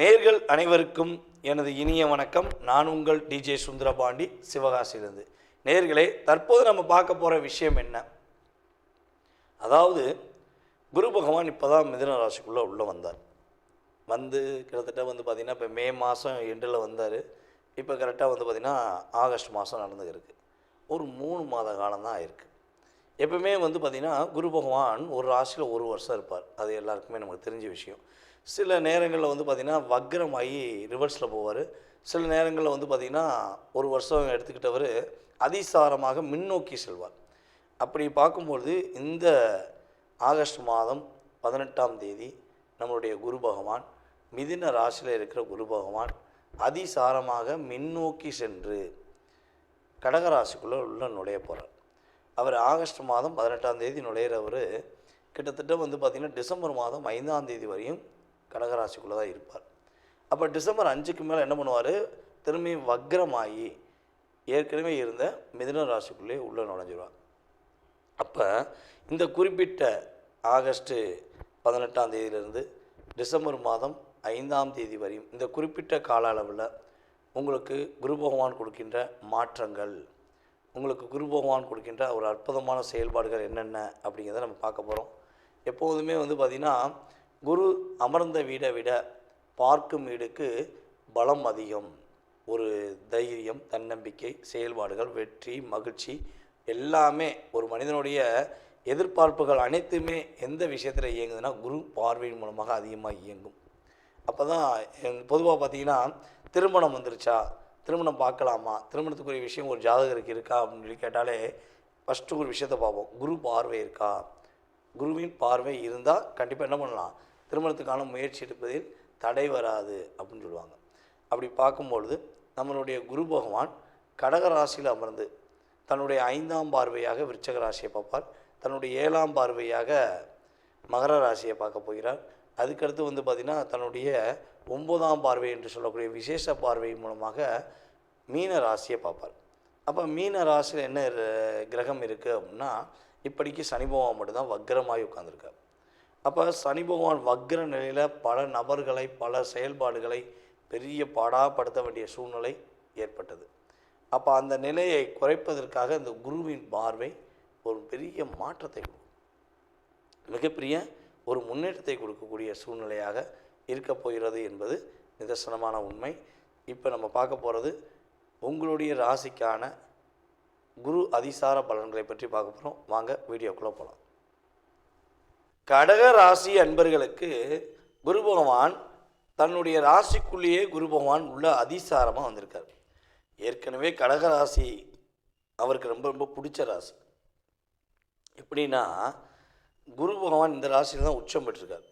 நேர்கள் அனைவருக்கும் எனது இனிய வணக்கம். நான் உங்கள் டிஜே சுந்தரபாண்டி, சிவகாசியிலிருந்து. நேர்களே, தற்போது நம்ம பார்க்க போகிற விஷயம் என்ன? அதாவது குரு பகவான் இப்போ தான் மிதுன ராசிக்குள்ளே உள்ளே வந்தார். கிட்டத்தட்ட பார்த்திங்கன்னா இப்போ மே மாதம் எண்டில் வந்தார். இப்போ கரெக்டாக பார்த்திங்கன்னா ஆகஸ்ட் மாதம் நடந்துருக்கு. ஒரு 3 மாத காலம் தான் ஆயிருக்கு. எப்பவுமே பார்த்திங்கன்னா குரு பகவான் ஒரு ராசியில் ஒரு வருஷம் இருப்பார். அது எல்லாருக்குமே நமக்கு தெரிஞ்ச விஷயம். சில நேரங்களில் பார்த்திங்கன்னா வக்ரமாகி ரிவர்ஸில் போவார். சில நேரங்களில் பார்த்திங்கன்னா ஒரு வருஷம் எடுத்துக்கிட்டவர் அதிசாரமாக முன்னோக்கி செல்வார். அப்படி பார்க்கும்பொழுது இந்த ஆகஸ்ட் மாதம் 18ஆம் தேதி நம்மளுடைய குரு பகவான், மிதுன ராசியில் இருக்கிற குரு பகவான் அதிசாரமாக முன்னோக்கி சென்று கடகராசிக்குள்ளே உள்ள நுழைய போகிறார். அவர் ஆகஸ்ட் மாதம் 18ஆம் தேதி நுழையிறவர் கிட்டத்தட்ட பார்த்திங்கன்னா டிசம்பர் மாதம் 5ஆம் தேதி வரையும் கடகராசிக்குள்ளே தான் இருப்பார். அப்போ டிசம்பர் 5க்கு மேலே என்ன பண்ணுவார்? திரும்பி வக்ரமாகி ஏற்கனவே இருந்த மிதுன ராசிக்குள்ளே உள்ளே நுழைஞ்சிடுவார். அப்போ இந்த குறிப்பிட்ட ஆகஸ்ட்டு 18ஆம் தேதியிலிருந்து டிசம்பர் மாதம் 5ஆம் தேதி வரையும் இந்த குறிப்பிட்ட கால அளவில் உங்களுக்கு குரு பகவான் கொடுக்கின்ற மாற்றங்கள், உங்களுக்கு குரு பகவான் கொடுக்கின்ற ஒரு அற்புதமான செயல்பாடுகள் என்னென்ன அப்படிங்கிறத நம்ம பார்க்க போகிறோம். எப்போதுமே பார்த்திங்கன்னா குரு அமர்ந்த வீடை விட பார்க்கும் வீடுக்கு பலம் அதிகம். ஒரு தைரியம், தன்னம்பிக்கை, செயல்பாடுகள், வெற்றி, மகிழ்ச்சி எல்லாமே ஒரு மனிதனுடைய எதிர்பார்ப்புகள் அனைத்துமே எந்த விஷயத்தில் இயங்குதுன்னா குரு பார்வையின் மூலமாக அதிகமாக இயங்கும். அப்போ தான் பொதுவாக பார்த்திங்கன்னா திருமணம் வந்துருச்சா, திருமணம் பார்க்கலாமா, திருமணத்துக்குரிய விஷயம் ஒரு ஜாதகருக்கு இருக்கா அப்படின்னு சொல்லி கேட்டாலே ஃபஸ்ட்டு ஒரு விஷயத்தை பார்ப்போம். குரு பார்வை இருக்கா? குருவின் பார்வை இருந்தால் கண்டிப்பாக என்ன பண்ணலாம்? திருமணத்துக்கான முயற்சி எடுப்பதில் தடை வராது அப்படின்னு சொல்லுவாங்க. அப்படி பார்க்கும்பொழுது நம்மளுடைய குரு பகவான் கடகராசியில் அமர்ந்து தன்னுடைய 5ஆம் பார்வையாக விருச்சக ராசியை பார்ப்பார். தன்னுடைய 7ஆம் பார்வையாக மகர ராசியை பார்க்க போகிறார். அதுக்கடுத்து பார்த்திங்கன்னா தன்னுடைய 9ஆம் பார்வை என்று சொல்லக்கூடிய விசேஷ பார்வை மூலமாக மீன ராசியை பார்ப்பார். அப்போ மீன ராசியில் என்ன கிரகம் இருக்குது அப்படின்னா, இப்படிக்கு சனி பகவான் மட்டும்தான் வக்ரமாகி உட்கார்ந்துருக்கார். அப்போ சனி பகவான் வக்ர நிலையில் பல நபர்களை, பல செயல்பாடுகளை பெரிய பாடாப்படுத்த வேண்டிய சூழ்நிலை ஏற்பட்டது. அப்போ அந்த நிலையை குறைப்பதற்காக இந்த குருவின் பார்வை ஒரு பெரிய மாற்றத்தை கொடுக்கும், மிகப்பெரிய ஒரு முன்னேற்றத்தை கொடுக்கக்கூடிய சூழ்நிலையாக இருக்க போகிறது என்பது நிதர்சனமான உண்மை. இப்போ நம்ம பார்க்க போகிறது உங்களுடைய ராசிக்கான குரு அதிசார பலன்களை பற்றி பார்க்க போகிறோம். வாங்க வீடியோக்குள்ளே போகலாம். கடக ராசி அன்பர்களுக்கு குரு பகவான் தன்னுடைய ராசிக்குள்ளேயே குரு பகவான் உள்ள அதிசாரமாக வந்திருக்கார். ஏற்கனவே கடக ராசி அவருக்கு ரொம்ப ரொம்ப பிடிச்ச ராசி. எப்படின்னா குரு பகவான் இந்த ராசியில் தான் உச்சம் பெற்றிருக்கார்.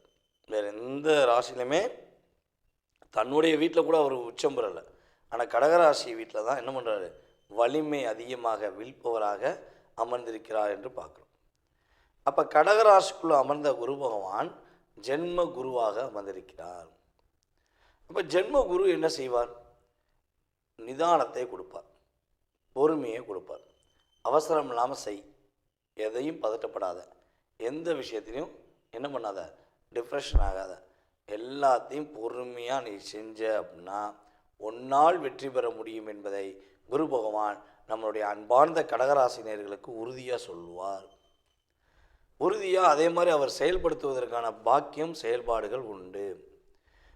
வேறு எந்த ராசியிலுமே தன்னுடைய வீட்டில் கூட அவர் உச்சம் பெறலை. ஆனால் கடகராசி வீட்டில் தான் என்ன பண்ணுறாரு? வலிமை அதிகமாக வில்பவராக அமர்ந்திருக்கிறார் என்று பார்க்குறோம். அப்போ கடகராசிக்குள்ளே அமர்ந்த குரு பகவான் ஜென்ம குருவாக அமர்ந்திருக்கிறார். அப்போ ஜென்ம குரு என்ன செய்வார்? நிதானத்தை கொடுப்பார், பொறுமையை கொடுப்பார். அவசரம் இல்லாமல் செய், எதையும் பதட்டப்படாத, எந்த விஷயத்திலையும் என்ன பண்ணாத, டிப்ரெஷன் ஆகாத, எல்லாத்தையும் பொறுமையாக நீ செஞ்ச அப்படின்னா ஒன்னால் வெற்றி பெற முடியும் என்பதை குரு பகவான் நம்மளுடைய அன்பார்ந்த கடகராசினியர்களுக்கு உறுதியாக சொல்லுவார். உறுதியாக அதே மாதிரி அவர் செயல்படுத்துவதற்கான பாக்கியம், செயல்பாடுகள் உண்டு.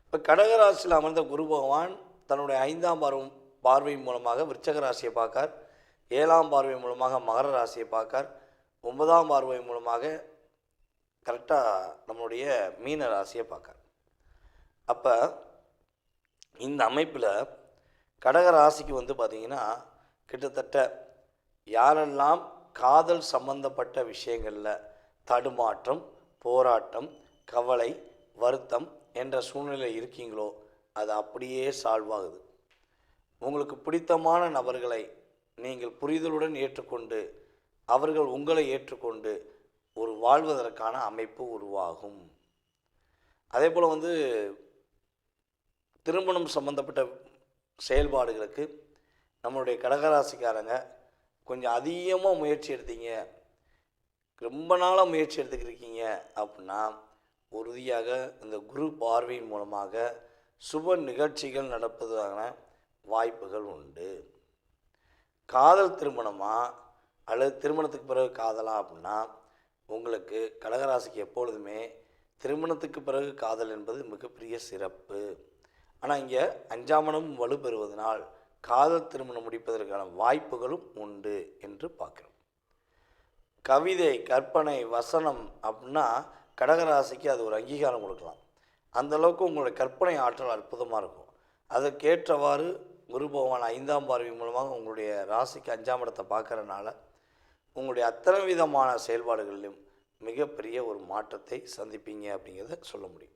இப்போ கடகராசியில் அமர்ந்த குரு பகவான் தன்னுடைய 5ஆம் பார்வை மூலமாக விருச்சக ராசியை பார்க்கார், 7ஆம் பார்வை மூலமாக மகர ராசியை பார்க்கார், 9ஆம் பார்வை மூலமாக கரெக்டாக நம்மளுடைய மீன ராசியை பார்க்கார். அப்போ இந்த அமைப்பில் கடக ராசிக்கு பார்த்திங்கன்னா கிட்டத்தட்ட யாரெல்லாம் காதல் சம்பந்தப்பட்ட விஷயங்களில் தடுமாற்றம், போராட்டம், கவலை, வருத்தம் என்ற சூழ்நிலை இருக்கீங்களோ அது அப்படியே சால்வ் ஆகுது. உங்களுக்கு பிடித்தமான நபர்களை நீங்கள் புரிதலுடன் ஏற்றுக்கொண்டு அவர்கள் உங்களை ஏற்றுக்கொண்டு ஒரு வாழ்வதற்கான அமைப்பு உருவாகும். அதே போல் திருமணம் சம்பந்தப்பட்ட செயல்பாடுகளுக்கு நம்மளுடைய கடகராசிக்காரங்க கொஞ்சம் அதிகமாக முயற்சி எடுத்தீங்க, ரொம்ப நாளாக முயற்சி எடுத்துக்கிட்டு இருக்கீங்க அப்படின்னா உறுதியாக இந்த குரு பார்வையின் மூலமாக திருமணம் சம்பந்தப்பட்ட விஷயங்களில் தடுமாற்றம், போராட்டம், கவலை, வருத்தம் என்ற சூழ்நிலை இருக்கீங்களோ அது அப்படியே சால்வ் ஆகுது. அதே போல் திருமணம் சம்பந்தப்பட்ட செயல்பாடுகளுக்கு நம்மளுடைய கடகராசிக்காரங்க கொஞ்சம் அதிகமாக முயற்சி எடுத்தீங்க, ரொம்ப நாளாக முயற்சி எடுத்துக்கிட்டு இருக்கீங்க அப்படின்னா சுப நிகழ்ச்சிகள் நடப்பதற்கான வாய்ப்புகள் உண்டு. காதல் திருமணமா அல்லது திருமணத்துக்கு பிறகு காதலா அப்படின்னா, உங்களுக்கு கடகராசிக்கு எப்பொழுதுமே திருமணத்துக்கு பிறகு காதல் என்பது மிகப்பெரிய சிறப்பு. ஆனால் இங்கே 5ஆம் இடம் வலுப்பெறுவதனால் காதல் திருமணம் முடிப்பதற்கான வாய்ப்புகளும் உண்டு என்று பார்க்குறோம். கவிதை, கற்பனை, வசனம் அப்படின்னா கடகராசிக்கு அது ஒரு அங்கீகாரம் கொடுக்கலாம். அந்தளவுக்கு உங்களுடைய கற்பனை ஆற்றல் அற்புதமாக இருக்கும். அதற்கேற்றவாறு குரு பகவான் 5ஆம் பார்வை மூலமாக உங்களுடைய ராசிக்கு 5ஆம் இடத்தை பார்க்கறனால உங்களுடைய அத்தனை விதமான செயல்பாடுகளிலும் மிகப்பெரிய ஒரு மாற்றத்தை சந்திப்பீங்க அப்படிங்கிறத சொல்ல முடியும்.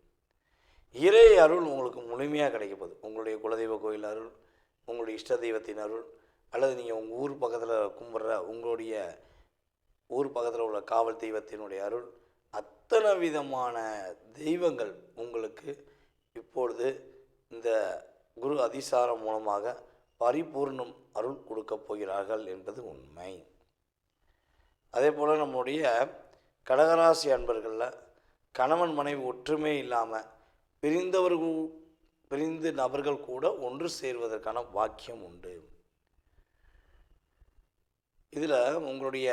இறை அருள் உங்களுக்கு முழுமையாக கிடைக்கப்போகுது. உங்களுடைய குலதெய்வ கோயில் அருள், உங்களுடைய இஷ்ட தெய்வத்தின் அருள், அல்லது நீங்கள் உங்கள் ஊர் பக்கத்தில் கும்பிட்ற உங்களுடைய ஊர் பக்கத்தில் உள்ள காவல் தெய்வத்தினுடைய அருள், அத்தனை விதமான தெய்வங்கள் உங்களுக்கு இப்பொழுது இந்த குரு அதிசாரம் மூலமாக பரிபூர்ணம் அருள் கொடுக்கப் போகிறார்கள் என்பது உண்மை. அதே போல் நம்முடைய கடகராசி அன்பர்களில் கணவன் மனைவி ஒற்றுமை இல்லாமல் பிரிந்த நபர்கள் கூட ஒன்று சேர்வதற்கான வாக்கியம் உண்டு. இதில் உங்களுடைய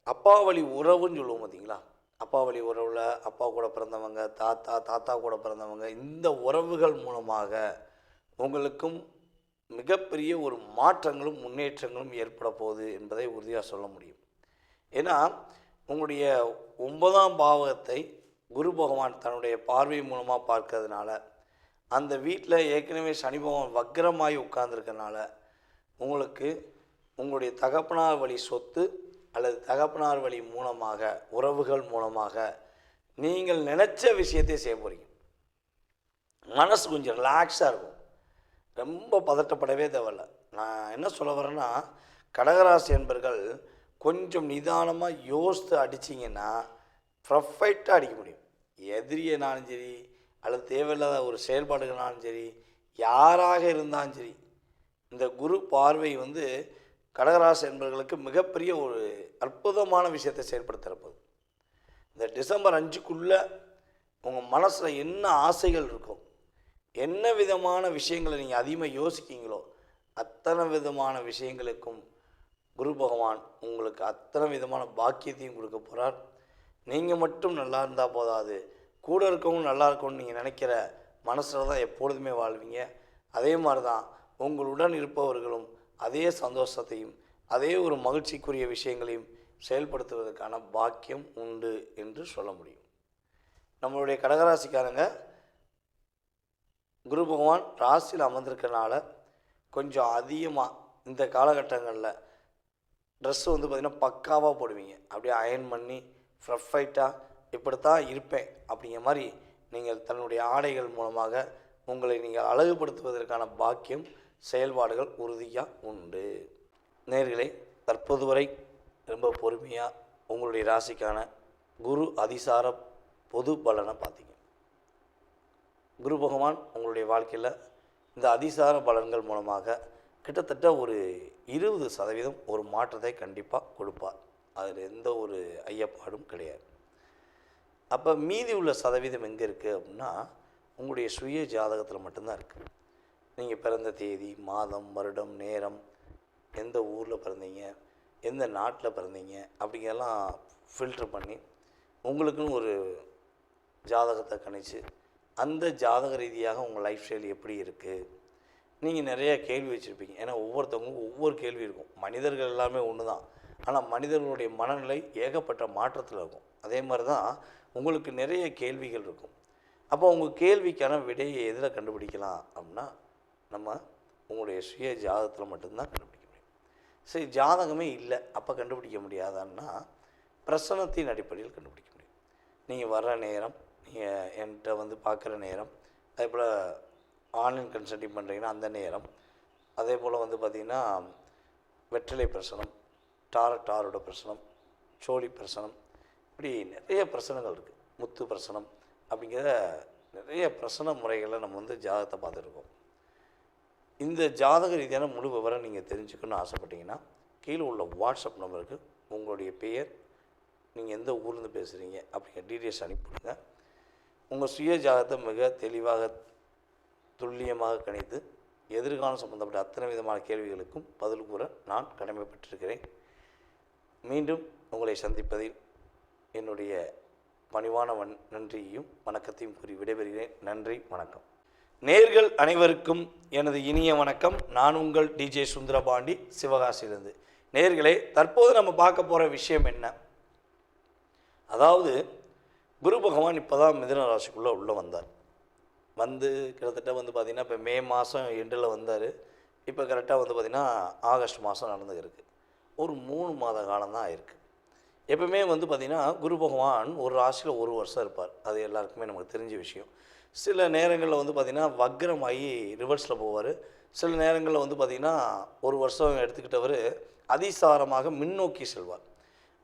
அப்பா வழி உறவுன்னு சொல்லுவோம் பார்த்தீங்களா, அப்பா வழி உறவில் அப்பா கூட பிறந்தவங்க, தாத்தா கூட பிறந்தவங்க, இந்த உறவுகள் மூலமாக உங்களுக்கும் மிகப்பெரிய ஒரு மாற்றங்களும் முன்னேற்றங்களும் ஏற்பட போகுது என்பதை உறுதியாக சொல்ல முடியும். ஏன்னா உங்களுடைய 9ஆம் பாவகத்தை குரு பகவான் தன்னுடைய பார்வை மூலமாக பார்க்கறதுனால, அந்த வீட்டில் ஏற்கனவே சனி பகவான் வக்ரமாகி உட்கார்ந்துருக்கனால உங்களுக்கு உங்களுடைய தகப்பனார் வழி சொத்து அல்லது தகப்பனார் வழி மூலமாக உறவுகள் மூலமாக நீங்கள் நினச்ச விஷயத்தை செய்ய போகிறீங்க. மனசு கொஞ்சம் ரிலாக்ஸாக இருக்கும். ரொம்ப பதட்டப்படவே தேவையில்ல. நான் என்ன சொல்ல வரேன்னா, கடகராசி என்பர்கள் கொஞ்சம் நிதானமாக யோசித்து அடிச்சிங்கன்னா ப்ரொஃபைட்டாக அடிக்க முடியும். எதிரியனாலும் சரி அல்லது தேவையில்லாத ஒரு செயல்பாடுகளாலும் சரி, யாராக இருந்தாலும் சரி, இந்த குரு பார்வை கடகராசி என்பவர்களுக்கு மிகப்பெரிய ஒரு அற்புதமான விஷயத்தை செயல்படுத்துகிறப்போது. இந்த டிசம்பர் 5க்குள்ளே உங்கள் மனசில் என்ன ஆசைகள் இருக்கும், என்ன விதமான விஷயங்களை நீங்கள் அதிகமாக யோசிக்கிங்களோ அத்தனை விதமான விஷயங்களுக்கும் குரு பகவான் உங்களுக்கு அத்தனை விதமான பாக்கியத்தையும் கொடுக்க போகிறார். நீங்கள் மட்டும் நல்லா இருந்தால் போதாது, கூட இருக்கவும் நல்லா இருக்கும்னு நீங்கள் நினைக்கிற மனசில் தான் எப்பொழுதுமே வாழ்வீங்க. அதே மாதிரி தான் உங்களுடன் இருப்பவர்களும் அதே சந்தோஷத்தையும் அதே ஒரு மகிழ்ச்சிக்குரிய விஷயங்களையும் செயல்படுத்துவதற்கான பாக்கியம் உண்டு என்று சொல்ல முடியும். நம்மளுடைய கடகராசிக்காரங்க குரு பகவான் ராசியில் அமர்ந்திருக்கனால கொஞ்சம் அதிகமாக இந்த காலகட்டங்களில் ட்ரெஸ்ஸு பார்த்திங்கன்னா பக்காவாக போடுவீங்க. அப்படியே அயர்ன் பண்ணி ப்ரொஃபைட்டாக இப்படித்தான் இருப்பேன் அப்படிங்கிற மாதிரி நீங்கள் தன்னுடைய ஆடைகள் மூலமாக உங்களை நீங்கள் அழகுபடுத்துவதற்கான பாக்கியம் செயல்பாடுகள் உறுதியாக உண்டு. நேயர்களே, தற்போது வரை ரொம்ப பொறுமையாக உங்களுடைய ராசிக்கான குரு அதிசார பொது பலனை பார்த்தீங்க. குரு பகவான் உங்களுடைய வாழ்க்கையில் இந்த அதிசார பலன்கள் மூலமாக கிட்டத்தட்ட ஒரு 20% ஒரு மாற்றத்தை கண்டிப்பாக கொடுப்பார். அதில் எந்த ஒரு ஐயப்பாடும் கிடையாது. அப்போ மீதி உள்ள சதவீதம் எங்கே இருக்குது அப்படின்னா, உங்களுடைய சுய ஜாதகத்தில் மட்டும்தான் இருக்குது. நீங்கள் பிறந்த தேதி, மாதம், வருடம், நேரம், எந்த ஊரில் பிறந்தீங்க, எந்த நாட்டில் பிறந்தீங்க அப்படிங்கிறதெல்லாம் ஃபில்ட்ரு பண்ணி உங்களுக்குன்னு ஒரு ஜாதகத்தை கணிச்சு அந்த ஜாதக ரீதியாக உங்கள் லைஃப் ஸ்டைல் எப்படி இருக்குது. நீங்கள் நிறைய கேள்வி வச்சுருப்பீங்க. ஏன்னா ஒவ்வொருத்தவங்களுக்கும் ஒவ்வொரு கேள்வி இருக்கும். மனிதர்கள் எல்லாமே ஒன்று தான், ஆனால் மனிதர்களுடைய மனநிலை ஏகப்பட்ட மாற்றத்தில் இருக்கும். அதே மாதிரி தான் உங்களுக்கு நிறைய கேள்விகள் இருக்கும். அப்போ உங்கள் கேள்விக்கான விடையை எதில் கண்டுபிடிக்கலாம் அப்படின்னா, நம்ம உங்களுடைய சுய ஜாதகத்தில் மட்டும்தான் கண்டுபிடிக்க முடியும். சரி, ஜாதகமே இல்லை அப்போ கண்டுபிடிக்க முடியாதான்னா பிரசனத்தின் அடிப்படையில் கண்டுபிடிக்க முடியும். நீங்கள் வர்ற நேரம், நீங்கள் என்கிட்ட பார்க்குற நேரம், அதே போல் ஆன்லைன் கன்சல்டிங் பண்ணுறீங்கன்னா அந்த நேரம், அதே போல் பார்த்திங்கன்னா வெற்றிலை பிரசனம், டாரோட பிரசனம், சோழி பிரசனம், இப்படி நிறைய பிரசனங்கள் இருக்குது. முத்து பிரசனம் அப்படிங்கிற நிறைய பிரசன முறைகளை நம்ம ஜாதகத்தை பார்த்துருக்கோம். இந்த ஜாதக ரீதியான முழு விவரம் நீங்கள் தெரிஞ்சுக்கணும்னு ஆசைப்பட்டீங்கன்னா கீழே உள்ள வாட்ஸ்அப் நம்பருக்கு உங்களுடைய பெயர், நீங்கள் எந்த ஊர்லேருந்து பேசுகிறீங்க அப்படிங்கிற டீட்டெயில்ஸ் அனுப்பிவிடுங்க. உங்கள் சுய ஜாதகத்தை மிக தெளிவாக துல்லியமாக கணித்து எதிர்காலம் சம்பந்தப்பட்ட அத்தனை விதமான கேள்விகளுக்கும் பதில் கூற நான் கடமைப்பட்டிருக்கிறேன். மீண்டும் உங்களை சந்திப்பதில் என்னுடைய பணிவான நன்றியையும் வணக்கத்தையும் கூறி விடைபெறுகிறேன். நன்றி, வணக்கம். நேர்கள் அனைவருக்கும் எனது இனிய வணக்கம். நான் உங்கள் டிஜே சுந்தரபாண்டி, சிவகாசியிலிருந்து. நேர்களே, தற்போது நம்ம பார்க்க போகிற விஷயம் என்ன? அதாவது குரு பகவான் இப்போ தான் மிதுன ராசிக்குள்ளே உள்ளே வந்தார். வந்து கிட்டத்தட்ட பார்த்திங்கன்னா இப்போ மே மாதம் எண்டில் வந்தார். இப்போ கரெக்டாக பார்த்திங்கன்னா ஆகஸ்ட் மாதம் நடந்துருக்கு. ஒரு 3 மாத காலம் தான் ஆயிருக்கு. எப்பவுமே பார்த்திங்கன்னா குரு பகவான் ஒரு ராசியில் ஒரு வருஷம் இருப்பார். அது எல்லாருக்குமே நமக்கு தெரிஞ்ச விஷயம். சில நேரங்களில் பார்த்திங்கன்னா வக்ரமாகி ரிவர்ஸில் போவார். சில நேரங்களில் பார்த்திங்கன்னா ஒரு வருஷம் எடுத்துக்கிட்டவர் அதிசாரமாக முன்னோக்கி செல்வார்.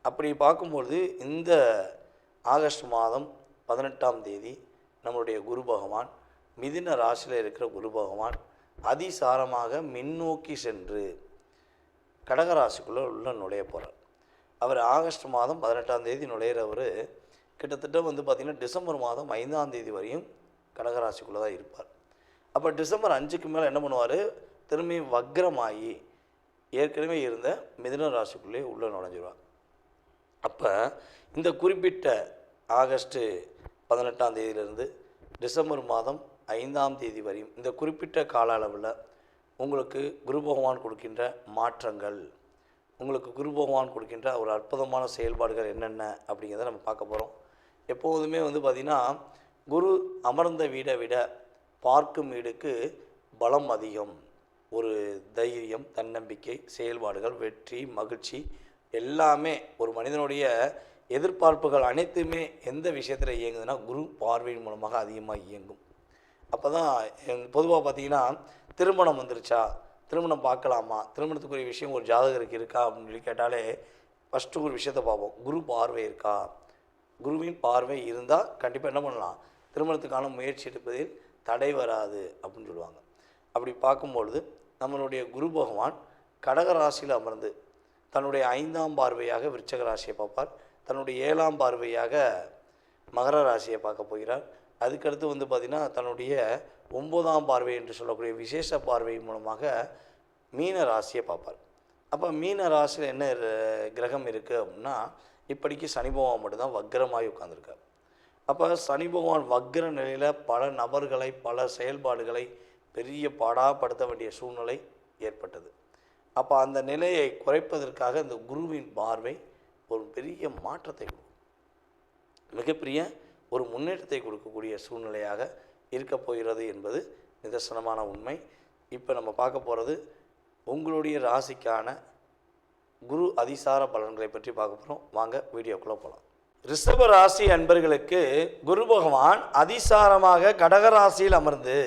அப்படி பார்க்கும்பொழுது இந்த ஆகஸ்ட் மாதம் 18ஆம் தேதி நம்மளுடைய குரு பகவான் மிதுன ராசியில் இருக்கிற குரு பகவான் அதிசாரமாக முன்னோக்கி சென்று கடகராசிக்குள்ளே உள்ள நுழைய போகிறார். அவர் ஆகஸ்ட் மாதம் 18ஆம் தேதி நுழையிறவர் கிட்டத்தட்ட பார்த்திங்கன்னா டிசம்பர் மாதம் 5ஆம் தேதி வரையும் கடகராசிக்குள்ளே தான் இருப்பார். அப்போ டிசம்பர் 5க்கு மேலே என்ன பண்ணுவார்? திரும்பி வக்ரமாகி ஏற்கனவே இருந்த மிதுன ராசிக்குள்ளே உள்ளே நுழைஞ்சிடுவார். அப்போ இந்த குறிப்பிட்ட ஆகஸ்ட்டு 18ஆம் தேதியிலிருந்து டிசம்பர் மாதம் 5ஆம் தேதி வரையும் இந்த குறிப்பிட்ட கால அளவில் உங்களுக்கு குரு பகவான் கொடுக்கின்ற மாற்றங்கள், உங்களுக்கு குரு பகவான் கொடுக்கின்ற ஒரு அற்புதமான செயல்பாடுகள் என்னென்ன அப்படிங்கிறத நம்ம பார்க்க போகிறோம். எப்போதுமே பார்த்திங்கன்னா குரு அமர்ந்த வீடை விட பார்க்கும் வீடுக்கு பலம் அதிகம். ஒரு தைரியம், தன்னம்பிக்கை, செயல்பாடுகள், வெற்றி, மகிழ்ச்சி எல்லாமே ஒரு மனிதனுடைய எதிர்பார்ப்புகள் அனைத்துமே எந்த விஷயத்தில் இயங்குதுன்னா குரு பார்வையின் மூலமாக அதிகமாக இயங்கும். அப்போ தான் பொதுவாக பார்த்திங்கன்னா திருமணம் வந்துருச்சா, திருமணம் பார்க்கலாமா, திருமணத்துக்குரிய விஷயம் ஒரு ஜாதகருக்கு இருக்கா அப்படின்னு சொல்லி கேட்டாலே ஃபஸ்ட்டு ஒரு விஷயத்தை பார்ப்போம். குரு பார்வை இருக்கா? குருவின் பார்வை இருந்தால் கண்டிப்பாக என்ன பண்ணலாம்? திருமணத்துக்கான முயற்சி எடுப்பதில் தடை வராது அப்படின்னு சொல்லுவாங்க. அப்படி பார்க்கும்பொழுது நம்மளுடைய குரு பகவான் கடகராசியில் அமர்ந்து தன்னுடைய 5ஆம் பார்வையாக விருச்சக ராசியை பார்ப்பார். தன்னுடைய 7ஆம் பார்வையாக மகர ராசியை பார்க்க போகிறார். அதுக்கடுத்து பார்த்திங்கன்னா தன்னுடைய 9ஆம் பார்வை என்று சொல்லக்கூடிய விசேஷ பார்வை மூலமாக மீன ராசியை பார்ப்பார். அப்போ மீன ராசியில் என்ன கிரகம் இருக்குது அப்படின்னா இப்படிக்கு சனி பகவான் மட்டும்தான் வக்ரமாகி உட்காந்துருக்கார். அப்போ சனி பகவான் வக்ர நிலையில் பல நபர்களை, பல செயல்பாடுகளை பெரிய பாடாப்படுத்த வேண்டிய சூழ்நிலை ஏற்பட்டது. அப்போ அந்த நிலையை குறைப்பதற்காக இந்த குருவின் பார்வை ஒரு பெரிய மாற்றத்தை கொடுக்கும், மிகப்பெரிய ஒரு முன்னேற்றத்தை கொடுக்கக்கூடிய சூழ்நிலையாக இருக்க போகிறது என்பது நிதர்சனமான உண்மை. இப்போ நம்ம பார்க்க போகிறது உங்களுடைய ராசிக்கான குரு அதிசார பலன்களை பற்றி பார்க்க போகிறோம். வாங்க வீடியோக்குள்ளே போகலாம். ரிஷப ராசி அன்பர்களுக்கு குரு பகவான் அதிசாரமாக கடகராசியில் அமர்ந்து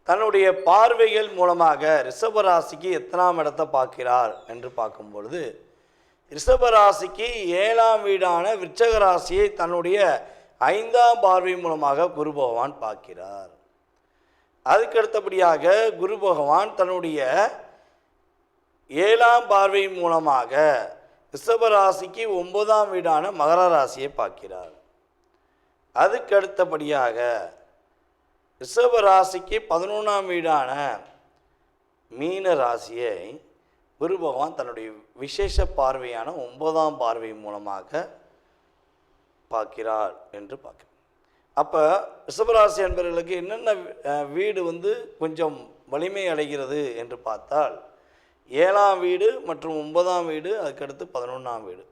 தன்னுடைய பார்வைகள் மூலமாக ரிஷப ராசிக்கு எத்தனாம் இடத்தை பார்க்கிறார் என்று பார்க்கும் பொழுது ரிஷப ராசிக்கு 7ஆம் வீடான விருச்சக ராசியை தன்னுடைய 5ஆம் பார்வை மூலமாக குரு பகவான் பார்க்கிறார். அதுக்கடுத்தபடியாக குரு பகவான் தன்னுடைய 7ஆம் பார்வை மூலமாக ரிஷப ராசிக்கு 9ஆம் வீடான மகர ராசியை பார்க்கிறார். அதுக்கடுத்தபடியாக ரிஷப ராசிக்கு 11ஆம் வீடான மீன ராசியை குரு பகவான் தன்னுடைய விசேஷ பார்வையான 9ஆம் பார்வை மூலமாக பார்க்கிறார் என்று பார்க்கிறோம். அப்போ ரிஷபராசி என்பவர்களுக்கு என்னென்ன வீடு கொஞ்சம் வலிமை அடைகிறது என்று பார்த்தால் 7ஆம் வீடு மற்றும் 9ஆம் வீடு, அதுக்கடுத்து 11ஆம் வீடு.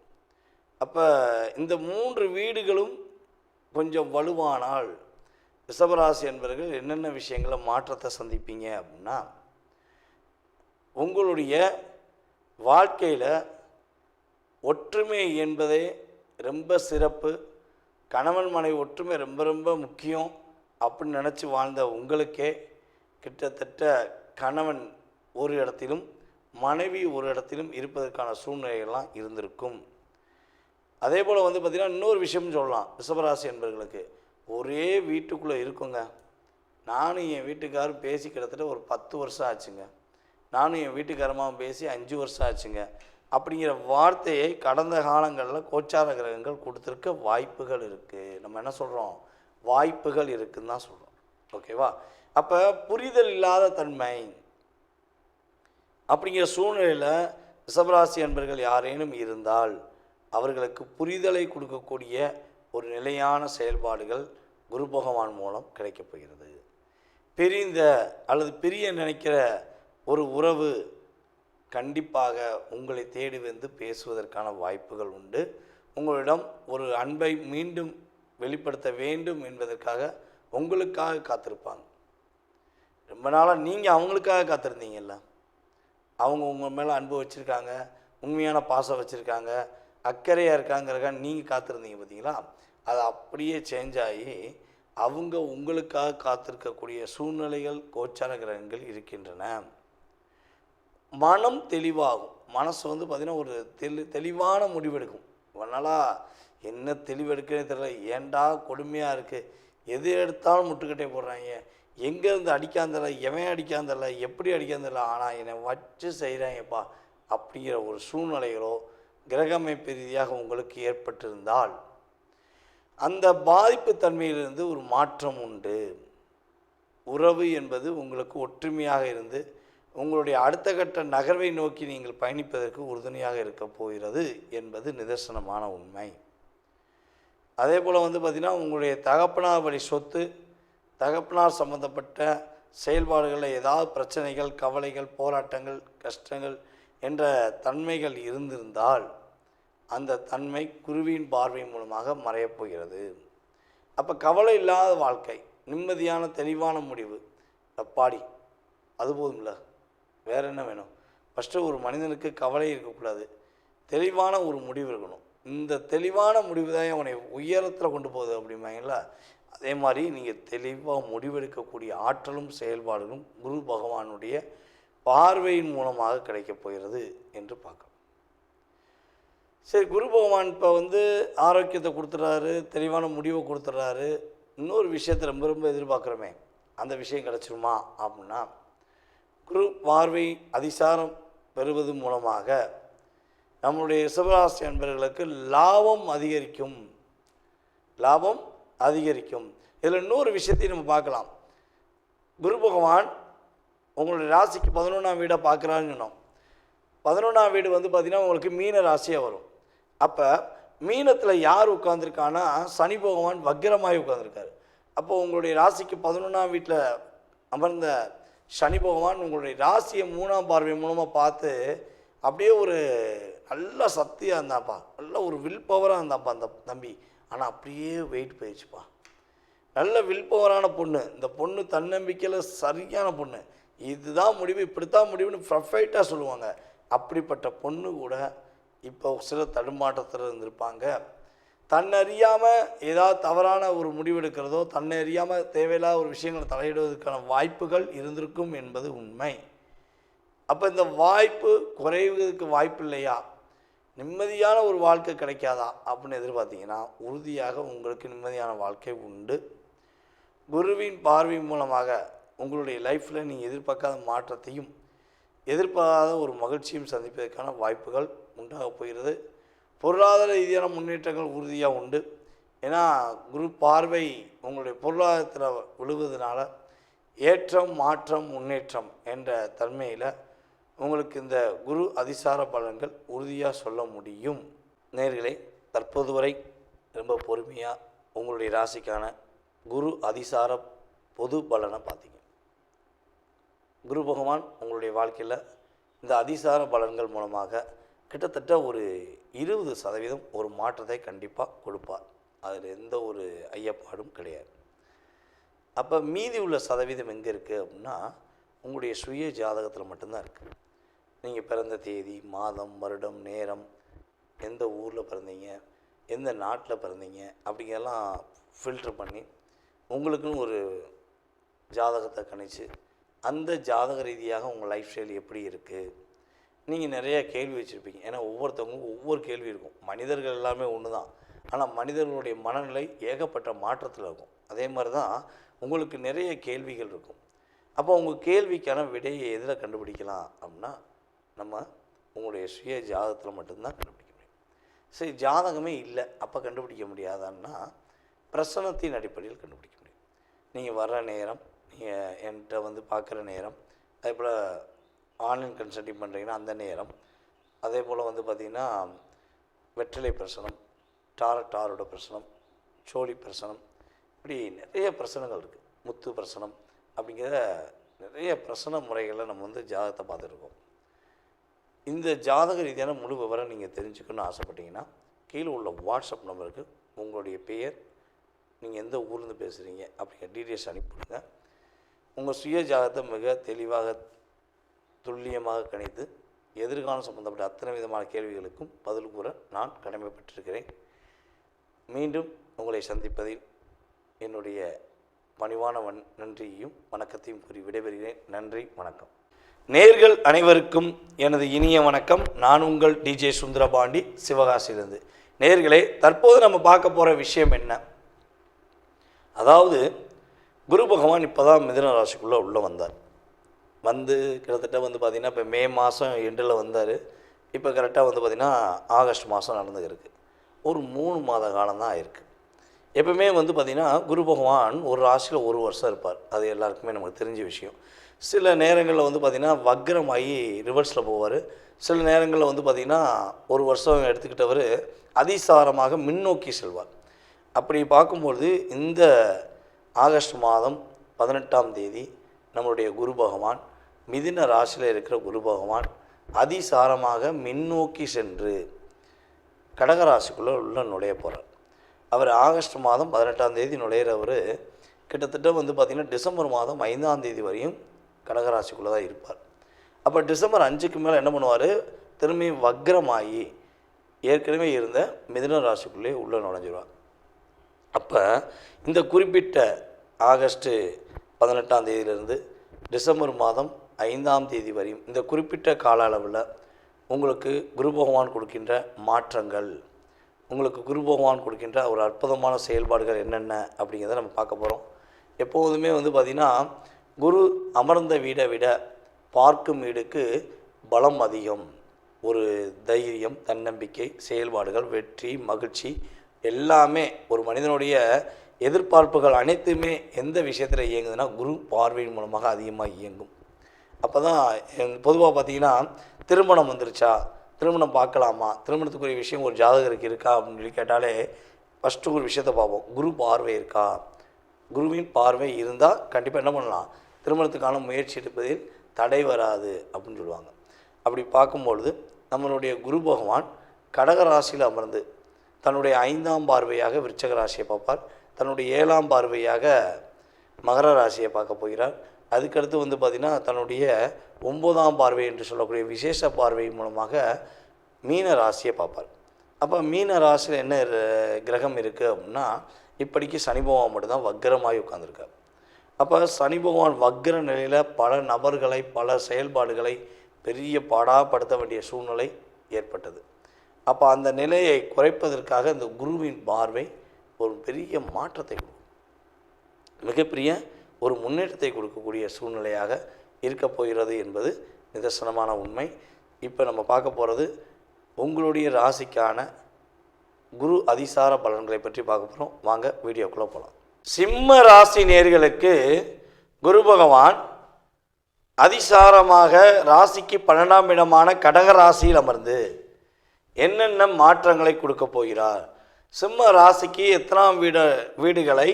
அப்போ இந்த 3 வீடுகளும் கொஞ்சம் வலுவானால் ரிஷபராசி என்பவர்கள் என்னென்ன விஷயங்களை மாற்றத்தை சந்திப்பீங்க அப்படின்னா, உங்களுடைய வாழ்க்கையில் ஒற்றுமை என்பதே ரொம்ப சிறப்பு. கணவன் மனைவி ஒற்றுமை ரொம்ப ரொம்ப முக்கியம் அப்படின்னு நினச்சி வாழ்ந்த உங்களுக்கே கிட்டத்தட்ட கணவன் ஒரு இடத்திலும் மனைவி ஒரு இடத்திலும் இருப்பதற்கான சூழ்நிலைகள்லாம் இருந்திருக்கும். அதே போல் பார்த்திங்கன்னா இன்னொரு விஷயம்னு சொல்லலாம். ரிஷபராசி என்பவர்களுக்கு ஒரே வீட்டுக்குள்ளே இருக்குங்க. நானும் என் வீட்டுக்காரும் பேசி கிட்டத்தட்ட ஒரு 10 வருஷம் ஆச்சுங்க, நானும் என் வீட்டுக்காரமாக பேசி 5 வருஷம் ஆச்சுங்க அப்படிங்கிற வார்த்தையை கடந்த காலங்களில் கோச்சார கிரகங்கள் கொடுத்துருக்க வாய்ப்புகள் இருக்குது. நம்ம என்ன சொல்கிறோம்? வாய்ப்புகள் இருக்குதுன்னு தான் சொல்கிறோம். ஓகேவா? அப்போ புரிதல் இல்லாத தன்மை அப்படிங்கிற சூழ்நிலையில் ரிஷபராசி அன்பர்கள் யாரேனும் இருந்தால் அவர்களுக்கு புரிதலை கொடுக்கக்கூடிய ஒரு நிலையான செயல்பாடுகள் குரு பகவான் மூலம் கிடைக்கப் போகிறது. பிரிந்த அல்லது பிரிய நினைக்கிற ஒரு உறவு கண்டிப்பாக உங்களை தேடி வந்து பேசுவதற்கான வாய்ப்புகள் உண்டு. உங்களிடம் ஒரு அன்பை மீண்டும் வெளிப்படுத்த வேண்டும் என்பதற்காக உங்களுக்காக காத்திருப்பாங்க. ரொம்ப நாளாக நீங்கள் அவங்களுக்காக காத்திருந்தீங்கல்ல, அவங்க உங்கள் மேலே அன்பு வச்சுருக்காங்க, உண்மையான பாசம் வச்சுருக்காங்க, அக்கறையாக இருக்காங்கிறக்காக நீங்கள் காத்திருந்தீங்க பார்த்தீங்களா, அது அப்படியே சேஞ்ச் ஆகி அவங்க உங்களுக்காக காத்திருக்கக்கூடிய சூழ்நிலைகள் கோச்சார கிரகங்கள் இருக்கின்றன. மனம் தெளிவாகும். மனசு வந்து பார்த்திங்கன்னா ஒரு தெளிவான முடிவெடுக்கும். அதனால் என்ன தெளிவெடுக்கவே தெரியல, ஏண்டா கொடுமையாக இருக்குது, எது எடுத்தாலும் முட்டுக்கட்டே போடுறாங்க, எங்கேருந்து அடிக்காந்தல, எவன் அடிக்காந்தல, எப்படி அடிக்காந்தல, ஆனால் என்னை வச்சு செய்கிறாங்கப்பா அப்படிங்கிற ஒரு சூழ்நிலைகளோ கிரகமைப்பு ரீதியாக உங்களுக்கு ஏற்பட்டிருந்தால் அந்த பாதிப்பு தன்மையிலிருந்து ஒரு மாற்றம் உண்டு. உறவு என்பது உங்களுக்கு ஒற்றுமையாக இருந்து உங்களுடைய அடுத்த கட்ட நகர்வை நோக்கி நீங்கள் பயணிப்பதற்கு உறுதுணையாக இருக்க போகிறது என்பது நிதர்சனமான உண்மை. அதே போல் வந்து பார்த்திங்கன்னா உங்களுடைய தகப்பனார் வழி சொத்து, தகப்பனார் சம்பந்தப்பட்ட செயல்பாடுகளில் ஏதாவது பிரச்சனைகள், கவலைகள், போராட்டங்கள், கஷ்டங்கள் என்ற தன்மைகள் இருந்திருந்தால் அந்த தன்மை குருவின் பார்வை மூலமாக மறையப் போகிறது. அப்போ கவலை இல்லாத வாழ்க்கை, நிம்மதியான தெளிவான முடிவு, அப்பாடி அது போதும்ல, வேறு என்ன வேணும்? ஃபஸ்ட்டு ஒரு மனிதனுக்கு கவலை இருக்கக்கூடாது, தெளிவான ஒரு முடிவு இருக்கணும். இந்த தெளிவான முடிவு தான் அவனை உயரத்தில் கொண்டு போகுது அப்படிம்பாங்களா, அதே மாதிரி நீங்கள் தெளிவாக முடிவெடுக்கக்கூடிய ஆற்றலும் செயல்பாடுகளும் குரு பகவானுடைய பார்வையின் மூலமாக கிடைக்கப் போகிறது என்று பார்க்கலாம். சரி, குரு பகவான் இப்போ வந்து ஆரோக்கியத்தை கொடுத்துட்றாரு, தெளிவான முடிவை கொடுத்துட்றாரு. இன்னொரு விஷயத்தை ரொம்ப ரொம்ப எதிர்பார்க்குறோமே, அந்த விஷயம் கிடச்சிருமா அப்படின்னா, குரு பார்வை அதிசாரம் பெறுவது மூலமாக நம்முடைய ரிஷபராசி அன்பர்களுக்கு லாபம் அதிகரிக்கும். லாபம் அதிகரிக்கும். இதில் இன்னொரு விஷயத்தையும் நம்ம பார்க்கலாம். குரு பகவான் உங்களுடைய ராசிக்கு 11ஆம் வீடை பார்க்குறான்னு சொன்னோம். 11ஆம் வீடு வந்து பார்த்திங்கன்னா உங்களுக்கு மீன ராசியாக வரும். அப்போ மீனத்தில் யார் உட்காந்துருக்கான்னா சனி பகவான் வக்கிரமாகி உட்காந்துருக்காரு. அப்போ உங்களுடைய ராசிக்கு 11ஆம் வீட்டில் அமர்ந்த சனி பகவான் உங்களுடைய ராசியை 3ஆம் பார்வை மூலமாக பார்த்து அப்படியே ஒரு நல்ல சக்தியாக இருந்தாப்பா, நல்ல ஒரு வில் பவராக இருந்தாப்பா அந்த தம்பி. ஆனால் அப்படியே வெயிட் போயிடுச்சுப்பா. நல்ல வில் பவரான பொண்ணு, இந்த பொண்ணு தன்னம்பிக்கையில் சரியான பொண்ணு, இதுதான் முடிவு, இப்படித்தான் முடிவுன்னு பர்ஃபெக்டாக சொல்லுவாங்க. அப்படிப்பட்ட பொண்ணு கூட இப்போ சில தடுமாற்றத்தில் இருந்திருப்பாங்க. தன்னறியாமல் ஏதாவது தவறான ஒரு முடிவெடுக்கிறதோ, தன்னை அறியாமல் தேவையில்லாத ஒரு விஷயங்களை தலையிடுவதற்கான வாய்ப்புகள் இருந்திருக்கும் என்பது உண்மை. அப்போ இந்த வாய்ப்பு குறைவதற்கு வாய்ப்பு இல்லையா, நிம்மதியான ஒரு வாழ்க்கை கிடைக்காதா அப்படின்னு எதிர்பார்த்தீங்கன்னா உறுதியாக உங்களுக்கு நிம்மதியான வாழ்க்கை உண்டு. குருவின் பார்வை மூலமாக உங்களுடைய லைஃப்பில் நீங்கள் எதிர்பார்க்காத மாற்றத்தையும் எதிர்பாராத ஒரு மகிழ்ச்சியும் சந்திப்பதற்கான வாய்ப்புகள் உண்டாக போகிறது. பொருளாதார ரீதியான முன்னேற்றங்கள் உறுதியாக உண்டு. ஏன்னா குரு பார்வை உங்களுடைய பொருளாதாரத்தில் விழுவதனால ஏற்றம், மாற்றம், முன்னேற்றம் என்ற தன்மையில் உங்களுக்கு இந்த குரு அதிசார பலன்கள் உறுதியாக சொல்ல முடியும். நேயர்களே, தற்போது வரை ரொம்ப பொறுமையாக உங்களுடைய ராசிக்கான குரு அதிசார பொது பலனை பார்த்தீங்க. குரு பகவான் உங்களுடைய வாழ்க்கையில் இந்த அதிசார பலன்கள் மூலமாக கிட்டத்தட்ட ஒரு 20% ஒரு மாற்றத்தை கண்டிப்பாக கொடுப்பார். அதில் எந்த ஒரு ஐயப்பாடும் கிடையாது. அப்போ மீதி உள்ள சதவீதம் எங்கே இருக்குது அப்படின்னா உங்களுடைய சுய ஜாதகத்தில் மட்டும்தான் இருக்குது. நீங்கள் பிறந்த தேதி, மாதம், வருடம், நேரம், எந்த ஊரில் பிறந்தீங்க, எந்த நாட்டில் பிறந்தீங்க அப்படிங்கெல்லாம் ஃபில்டர் பண்ணி உங்களுக்குன்னு ஒரு ஜாதகத்தை கணிச்சு அந்த ஜாதக ரீதியாக உங்கள் லைஃப் ஸ்டைல் எப்படி இருக்குது. நீங்கள் நிறையா கேள்வி வச்சுருப்பீங்க. ஏன்னா ஒவ்வொருத்தவங்களுக்கும் ஒவ்வொரு கேள்வி இருக்கும். மனிதர்கள் எல்லாமே ஒன்று தான், ஆனால் மனிதர்களுடைய மனநிலை ஏகப்பட்ட மாற்றத்தில் இருக்கும். அதே மாதிரி தான் உங்களுக்கு நிறைய கேள்விகள் இருக்கும். அப்போ உங்கள் கேள்விக்கான விடையை எதில் கண்டுபிடிக்கலாம் அப்படின்னா நம்ம உங்களுடைய சுய ஜாதகத்தில் மட்டும்தான் கண்டுபிடிக்க முடியும். சரி, ஜாதகமே இல்லை அப்போ கண்டுபிடிக்க முடியாதான்னா பிரசனத்தின் அடிப்படையில் கண்டுபிடிக்க முடியும். நீங்கள் வர்ற நேரம், நீங்கள் என்கிட்ட வந்து பார்க்குற நேரம், அதே போல் ஆன்லைன் கன்சல்டிங் பண்ணுறீங்கன்னா அந்த நேரம், அதே போல் வந்து பார்த்திங்கன்னா வெற்றிலை பிரசனம், டாரோட பிரசனம், சோழி பிரசனம், இப்படி நிறைய பிரசனங்கள் இருக்குது. முத்து பிரசனம் அப்படிங்கிற நிறைய பிரசன முறைகளை நம்ம வந்து ஜாதகத்தை பார்த்துருக்கோம். இந்த ஜாதக ரீதியான முழு விவரம் நீங்கள் தெரிஞ்சுக்கணும்னு ஆசைப்பட்டீங்கன்னா கீழே உள்ள வாட்ஸ்அப் நம்பருக்கு உங்களுடைய பெயர், நீங்கள் எந்த ஊர்லேருந்து பேசுகிறீங்க அப்படிங்கிற டீட்டெயில்ஸ் அனுப்பிவிடுங்க. உங்கள் சுய ஜாதகத்தை மிக தெளிவாக துல்லியமாக கணித்து எதிர்காலம் சம்பந்தப்பட்ட அத்தனை விதமான கேள்விகளுக்கும் பதில் கூற நான் கடமைப்பட்டிருக்கிறேன். மீண்டும் உங்களை சந்திப்பதில் என்னுடைய பணிவான நன்றியையும் வணக்கத்தையும் கூறி விடைபெறுகிறேன். நன்றி, வணக்கம். நேர்கள் அனைவருக்கும் எனது இனிய வணக்கம். நான் உங்கள் டிஜே சுந்தரபாண்டி, சிவகாசியிலிருந்து. நேர்களே, தற்போது நம்ம பார்க்க போகிற விஷயம் என்ன? அதாவது குரு பகவான் இப்போ தான் மிதுன ராசிக்குள்ளே உள்ளே வந்தார். வந்து கிட்டத்தட்ட வந்து பார்த்திங்கன்னா இப்போ மே மாதம் எண்டில் வந்தார். இப்போ கரெக்டாக வந்து பார்த்திங்கன்னா ஆகஸ்ட் மாதம் நடந்துருக்கு. ஒரு 3 மாத காலம் தான் ஆயிருக்கு. எப்பவுமே வந்து பார்த்திங்கன்னா குரு பகவான் ஒரு ராசியில் ஒரு வருஷம் இருப்பார். அது எல்லாருக்குமே நமக்கு தெரிஞ்ச விஷயம். சில நேரங்களில் வந்து பார்த்திங்கன்னா வக்ரமாகி ரிவர்ஸில் போவார். சில நேரங்களில் வந்து பார்த்திங்கன்னா ஒரு வருஷம் எடுத்துக்கிட்டவர் அதிசாரமாக முன்னோக்கி செல்வார். அப்படி பார்க்கும்பொழுது இந்த ஆகஸ்ட் மாதம் 18ஆம் தேதி நம்மளுடைய குரு பகவான் மிதுன ராசியில் இருக்கிற குரு பகவான் அதிசாரமாக முன்னோக்கி சென்று கடகராசிக்குள்ளே உள்ள நுழைய போகிறார். அவர் ஆகஸ்ட் மாதம் 18ஆம் தேதி நுழையிறவர் கிட்டத்தட்ட வந்து பார்த்திங்கன்னா டிசம்பர் மாதம் 5ஆம் தேதி வரையும் கடகராசிக்குள்ளே தான் இருப்பார். அப்போ டிசம்பர் 5க்கு மேலே என்ன பண்ணுவார்? திரும்பியும் வக்ரமாகி ஏற்கனவே இருந்த மிதுன ராசிக்குள்ளே உள்ளே நுழைஞ்சிடுவார். அப்போ இந்த குறிப்பிட்ட ஆகஸ்ட்டு 18ஆம் தேதியிலிருந்து டிசம்பர் மாதம் 5ஆம் தேதி வரையும் இந்த குறிப்பிட்ட கால அளவில் உங்களுக்கு குரு பகவான் கொடுக்கின்ற மாற்றங்கள், உங்களுக்கு குரு பகவான் கொடுக்கின்ற ஒரு அற்புதமான செயல்பாடுகள் என்னென்ன அப்படிங்கிறத நம்ம பார்க்க போகிறோம். எப்போதுமே வந்து பார்த்திங்கன்னா குரு அமர்ந்த வீடை விட பார்க்கும் வீடுக்கு பலம் அதிகம். ஒரு தைரியம், தன்னம்பிக்கை, செயல்பாடுகள், வெற்றி, மகிழ்ச்சி எல்லாமே ஒரு மனிதனுடைய எதிர்பார்ப்புகள் அனைத்துமே எந்த விஷயத்தில் இயங்குதுன்னா குரு பார்வையின் மூலமாக அதிகமாக இயங்கும். அப்போ தான் பொதுவாக பார்த்திங்கன்னா திருமணம் வந்துருச்சா, திருமணம் பார்க்கலாமா, திருமணத்துக்குரிய விஷயம் ஒரு ஜாதகருக்கு இருக்கா அப்படின்னு சொல்லி கேட்டாலே ஃபஸ்ட்டு ஒரு விஷயத்தை பார்ப்போம். குரு பார்வை இருக்கா? குருவின் பார்வை இருந்தால் கண்டிப்பாக என்ன பண்ணலாம்? திருமணத்துக்கான முயற்சி எடுப்பதில் தடை வராது அப்படின்னு சொல்லுவாங்க. அப்படி பார்க்கும்பொழுது நம்மளுடைய குரு பகவான் கடகராசியில் அமர்ந்து தன்னுடைய 5ஆம் பார்வையாக விருச்சக ராசியை பார்ப்பார். தன்னுடைய 7ஆம் பார்வையாக மகர ராசியை பார்க்க போகிறார். அதுக்கடுத்து வந்து பார்த்திங்கன்னா தன்னுடைய 9ஆம் பார்வை என்று சொல்லக்கூடிய விசேஷ பார்வை மூலமாக மீன ராசியை பார்ப்பார். அப்போ மீன ராசியில் என்ன கிரகம் இருக்குது அப்படின்னா இப்படிக்கு சனி பகவான் மட்டும்தான் வக்ரமாகி உட்காந்துருக்கார். அப்போ சனி பகவான் வக்ர நிலையில் பல நபர்களை, பல செயல்பாடுகளை பெரிய பாடாப்படுத்த வேண்டிய சூழ்நிலை ஏற்பட்டது. அப்போ அந்த நிலையை குறைப்பதற்காக இந்த குருவின் பார்வை ஒரு பெரிய மாற்றத்தை கொடுக்கும், மிகப்பெரிய ஒரு முன்னேற்றத்தை கொடுக்கக்கூடிய சூழ்நிலையாக இருக்க போகிறது என்பது நிதர்சனமான உண்மை. இப்போ நம்ம பார்க்க போகிறது உங்களுடைய ராசிக்கான குரு அதிசார பலன்களை பற்றி பார்க்க போகிறோம். வாங்க வீடியோக்குள்ளே போகலாம். சிம்ம ராசி நேயர்களுக்கு குரு பகவான் அதிசாரமாக ராசிக்கு 12ஆம் இடமான கடக ராசியில் அமர்ந்து என்னென்ன மாற்றங்களை கொடுக்க போகிறார்? சிம்ம ராசிக்கு எத்தனாம் வீடுகளை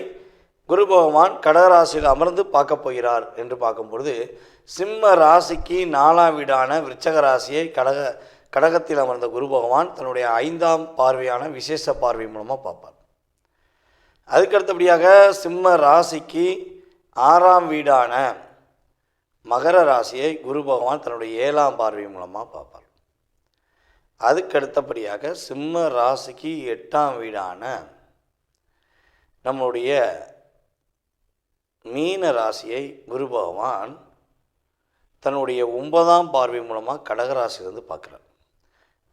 குரு பகவான் கடகராசியில் அமர்ந்து பார்க்க போகிறார் என்று பார்க்கும்பொழுது சிம்ம ராசிக்கு 4ஆம் வீடான விருச்சக ராசியை கடகத்தில் அமர்ந்த குரு பகவான் தன்னுடைய 5ஆம் பார்வையான விசேஷ பார்வை மூலமாக பார்ப்பார். அதுக்கடுத்தபடியாக சிம்ம ராசிக்கு 6ஆம் வீடான மகர ராசியை குரு பகவான் தன்னுடைய 7ஆம் பார்வை மூலமாக பார்ப்பார். அதுக்கடுத்தபடியாக சிம்ம ராசிக்கு 8ஆம் வீடான நம்முடைய மீன ராசியை குரு பகவான் தன்னுடைய 9ஆம் பார்வை மூலமாக கடகராசியிலிருந்து பார்க்குறார்.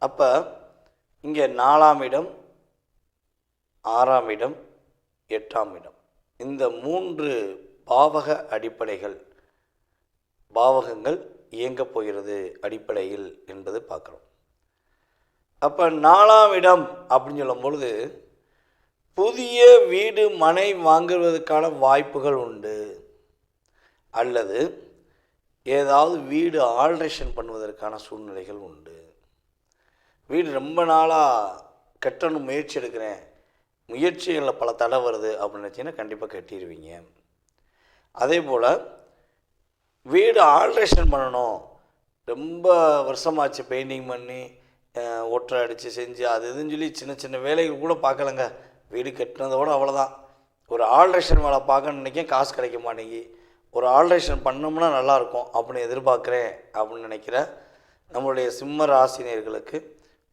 அப்போ இங்கே 4ஆம் இடம், 6ஆம் இடம், 8ஆம் இடம், இந்த 3 பாவகங்கள் இயங்கப் போகிறது அடிப்படையில் என்பது பார்க்குறோம். அப்போ 4ஆம் இடம் அப்படின்னு சொல்லும் பொழுது புதிய வீடு மனை வாங்குவதற்கான வாய்ப்புகள் உண்டு. அல்லது ஏதாவது வீடு ஆல்ட்ரேஷன் பண்ணுவதற்கான சூழ்நிலைகள் உண்டு. வீடு ரொம்ப நாளாக கட்டணும் முயற்சி எடுக்கிறேன், முயற்சிகளில் பல தடை வருது அப்படின்னு நினச்சிங்கன்னா கண்டிப்பாக கட்டிடுவீங்க. அதே போல் வீடு ஆல்ட்ரேஷன் பண்ணணும், ரொம்ப வருஷமாச்சு பெயிண்டிங் பண்ணி ஒற்றை அடித்து செஞ்சு அது இதுன்னு சொல்லி சின்ன சின்ன வேலைகள் கூட பார்க்கலங்க, வீடு கட்டினதோடு அவ்வளோதான். ஒரு ஆல்ட்ரேஷன் வேலை பார்க்கணுன்னு நினைக்க காசு கிடைக்க மாட்டேங்கி, ஒரு ஆல்ட்ரேஷன் பண்ணோம்னா நல்லாயிருக்கும் அப்படின்னு எதிர்பார்க்குறேன் அப்படின்னு நினைக்கிற நம்மளுடைய சிம்ம ராசினியர்களுக்கு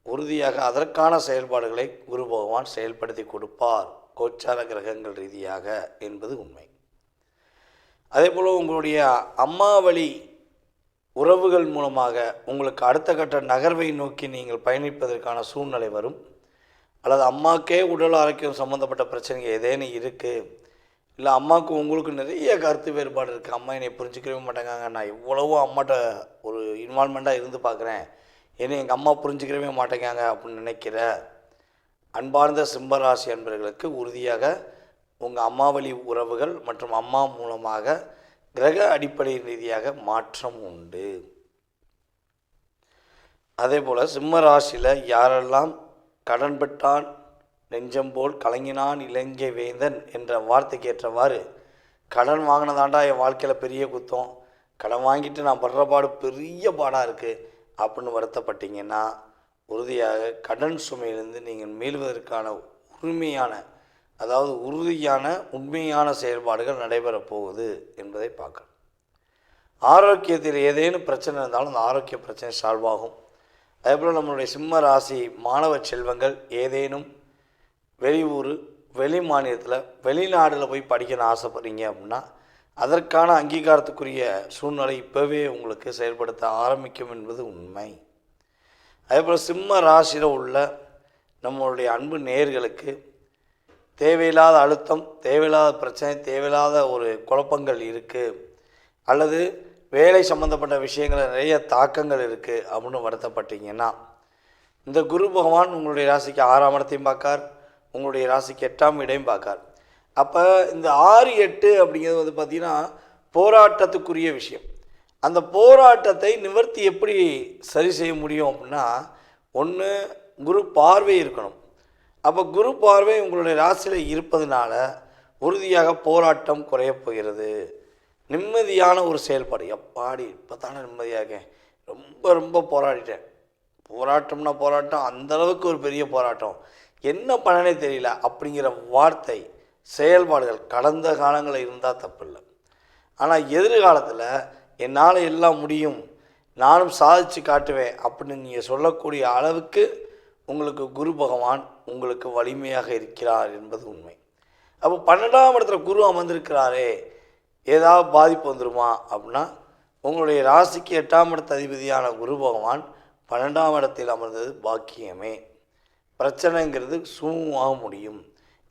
உறுதியாக அதற்கான செயல்பாடுகளை குரு பகவான் செயல்படுத்தி கொடுப்பார், கோச்சார கிரகங்கள் ரீதியாக என்பது உண்மை. அதே போல் உங்களுடைய அம்மா வழி உறவுகள் மூலமாக உங்களுக்கு அடுத்த கட்ட நகர்வை நோக்கி நீங்கள் பயணிப்பதற்கான சூழ்நிலை வரும். அல்லது அம்மாக்கே உடல் ஆரோக்கியம் சம்மந்தப்பட்ட பிரச்சனைகள் ஏதேனும் இருக்குது, இல்லை அம்மாவுக்கு உங்களுக்கு நிறைய கருத்து வேறுபாடு இருக்குது, அம்மா என்னை புரிஞ்சுக்கவே மாட்டேங்காங்க, நான் எவ்வளவோ அம்மாட்ட ஒரு இன்வால்மெண்ட்டாக இருந்து பார்க்குறேன், என்னை எங்கள் அம்மா புரிஞ்சுக்கவே மாட்டேங்காங்க அப்படின்னு நினைக்கிற அன்பார்ந்த சிம்மராசி அன்பர்களுக்கு உறுதியாக உங்கள் அம்மா வழி உறவுகள் மற்றும் அம்மா மூலமாக கிரக அடிப்படை ரீதியாக மாற்றம் உண்டு. அதே போல் சிம்ம ராசியில் யாரெல்லாம் கடன் பெற்றான் நெஞ்சம் போல் கலங்கினான் இலங்கை வேந்தன் என்ற வார்த்தைக்கு ஏற்றவாறு கடன் வாங்கினதாண்டா என் வாழ்க்கையில் பெரிய குத்தம், கடன் வாங்கிட்டு நான் படுற பாடு பெரிய பாடாக இருக்குது அப்படின்னு வருத்தப்பட்டீங்கன்னா உறுதியாக கடன் சுமையிலிருந்து நீங்கள் மீள்வதற்கான உரிமையான, அதாவது உறுதியான உண்மையான செயல்பாடுகள் நடைபெறப் போகுது என்பதை பார்க்கணும். ஆரோக்கியத்தில் ஏதேனும் பிரச்சனை இருந்தாலும் அந்த ஆரோக்கிய பிரச்சனை சால்வ் ஆகும். அதேபோல் நம்மளுடைய சிம்ம ராசி மாணவ செல்வங்கள் ஏதேனும் வெளியூர் வெளி மாநிலத்தில் வெளிநாடில் போய் படிக்கணும்னு ஆசைப்படுறீங்க அப்படின்னா அதற்கான அங்கீகாரத்துக்குரிய சூழ்நிலை இப்போவே உங்களுக்கு செயல்படுத்த ஆரம்பிக்கும் என்பது உண்மை. அதேபோல் சிம்ம ராசியில் உள்ள நம்மளுடைய அன்பு நேயர்களுக்கு தேவையில்லாத அழுத்தம், தேவையில்லாத பிரச்சனை, தேவையில்லாத ஒரு குழப்பங்கள் இருக்குது, அல்லது வேலை சம்மந்தப்பட்ட விஷயங்களில் நிறைய தாக்கங்கள் இருக்குது அப்படின்னு வருத்தப்பட்டீங்கன்னா இந்த குரு பகவான் உங்களுடைய ராசிக்கு 6ஆம் இடத்தையும் பார்க்கார், உங்களுடைய ராசிக்கு 8ஆம் இடையும் பார்க்கார். அப்போ இந்த 6, 8 அப்படிங்கிறது வந்து பார்த்திங்கன்னா போராட்டத்துக்குரிய விஷயம். அந்த போராட்டத்தை நிவர்த்தி எப்படி சரி செய்ய முடியும் அப்படின்னா, ஒன்று குரு பார்வை இருக்கணும். அப்போ குரு பார்வை உங்களுடைய ராசியில் இருப்பதனால உறுதியாக போராட்டம் குறையப் போகிறது. நிம்மதியான ஒரு செயல்பாடு, எப்பாடி இப்போ தானே நிம்மதியாக ரொம்ப ரொம்ப போராடிட்டேன், போராட்டம்னா போராட்டம், அந்தளவுக்கு ஒரு பெரிய போராட்டம், என்ன பண்ணனே தெரியல அப்படிங்கிற வார்த்தை செயல்பாடுகள் கடந்த காலங்களில் இருந்தால் தப்பில்லை. ஆனால் எதிர்காலத்தில் என்னால் எல்லாம் முடியும், நானும் சாதித்து காட்டுவேன் அப்படின்னு நீங்கள் சொல்லக்கூடிய அளவுக்கு உங்களுக்கு குரு பகவான் உங்களுக்கு வலிமையாக இருக்கிறார் என்பது உண்மை. அப்போ 12ஆம் இடத்துல குரு அமர்ந்திருக்கிறாரே, ஏதாவது பாதிப்பு வந்துடுமா அப்படின்னா உங்களுடைய ராசிக்கு 8ஆம் இடத்து அதிபதியான குரு பகவான் 12ஆம் இடத்தில் அமர்ந்தது பாக்கியமே. பிரச்சனைங்கிறது சுமூகமாக முடியும்.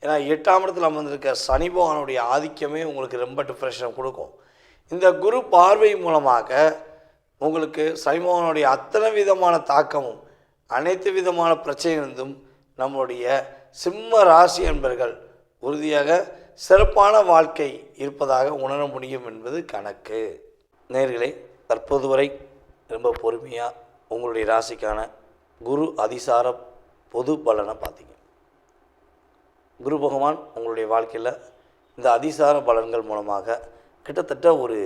ஏன்னா 8ஆம் இடத்தில் அமர்ந்திருக்க சனி பகவானுடைய ஆதிக்கமே உங்களுக்கு ரொம்ப டிப்ரெஷனை கொடுக்கும். இந்த குரு பார்வை மூலமாக உங்களுக்கு சனி பகவானுடைய அத்தனை விதமான தாக்கமும் அனைத்து விதமான பிரச்சனைகளிலிருந்தும் நம்முடைய சிம்ம ராசி என்பர்கள் உறுதியாக சிறப்பான வாழ்க்கை இருப்பதாக உணர முடியும் என்பது கணக்கு. நேயர்களே, தற்போது வரை ரொம்ப பொறுமையாக உங்களுடைய ராசிக்கான குரு அதிசார பொது பலனை பார்த்தீங்க. குரு பகவான் உங்களுடைய வாழ்க்கையில் இந்த அதிசார பலன்கள் மூலமாக கிட்டத்தட்ட ஒரு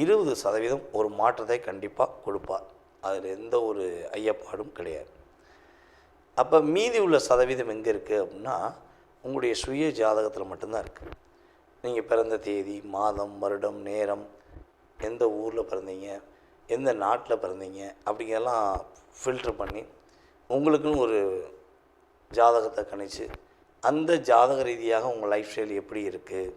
20% ஒரு மாற்றத்தை கண்டிப்பாக கொடுப்பார். அதில் எந்த ஒரு ஐயப்பாடும் கிடையாது. அப்போ மீதி உள்ள சதவீதம் எங்கே இருக்குது அப்படின்னா உங்களுடைய சுய ஜாதகத்தில் மட்டும்தான் இருக்குது. நீங்கள் பிறந்த தேதி, மாதம், வருடம், நேரம், எந்த ஊரில் பிறந்தீங்க, எந்த நாட்டில் பிறந்தீங்க அப்படிங்கிறலாம் ஃபில்ட்ரு பண்ணி உங்களுக்குன்னு ஒரு ஜாதகத்தை கணிச்சு அந்த ஜாதக ரீதியாக உங்கள் லைஃப் ஸ்டைல் எப்படி இருக்குது.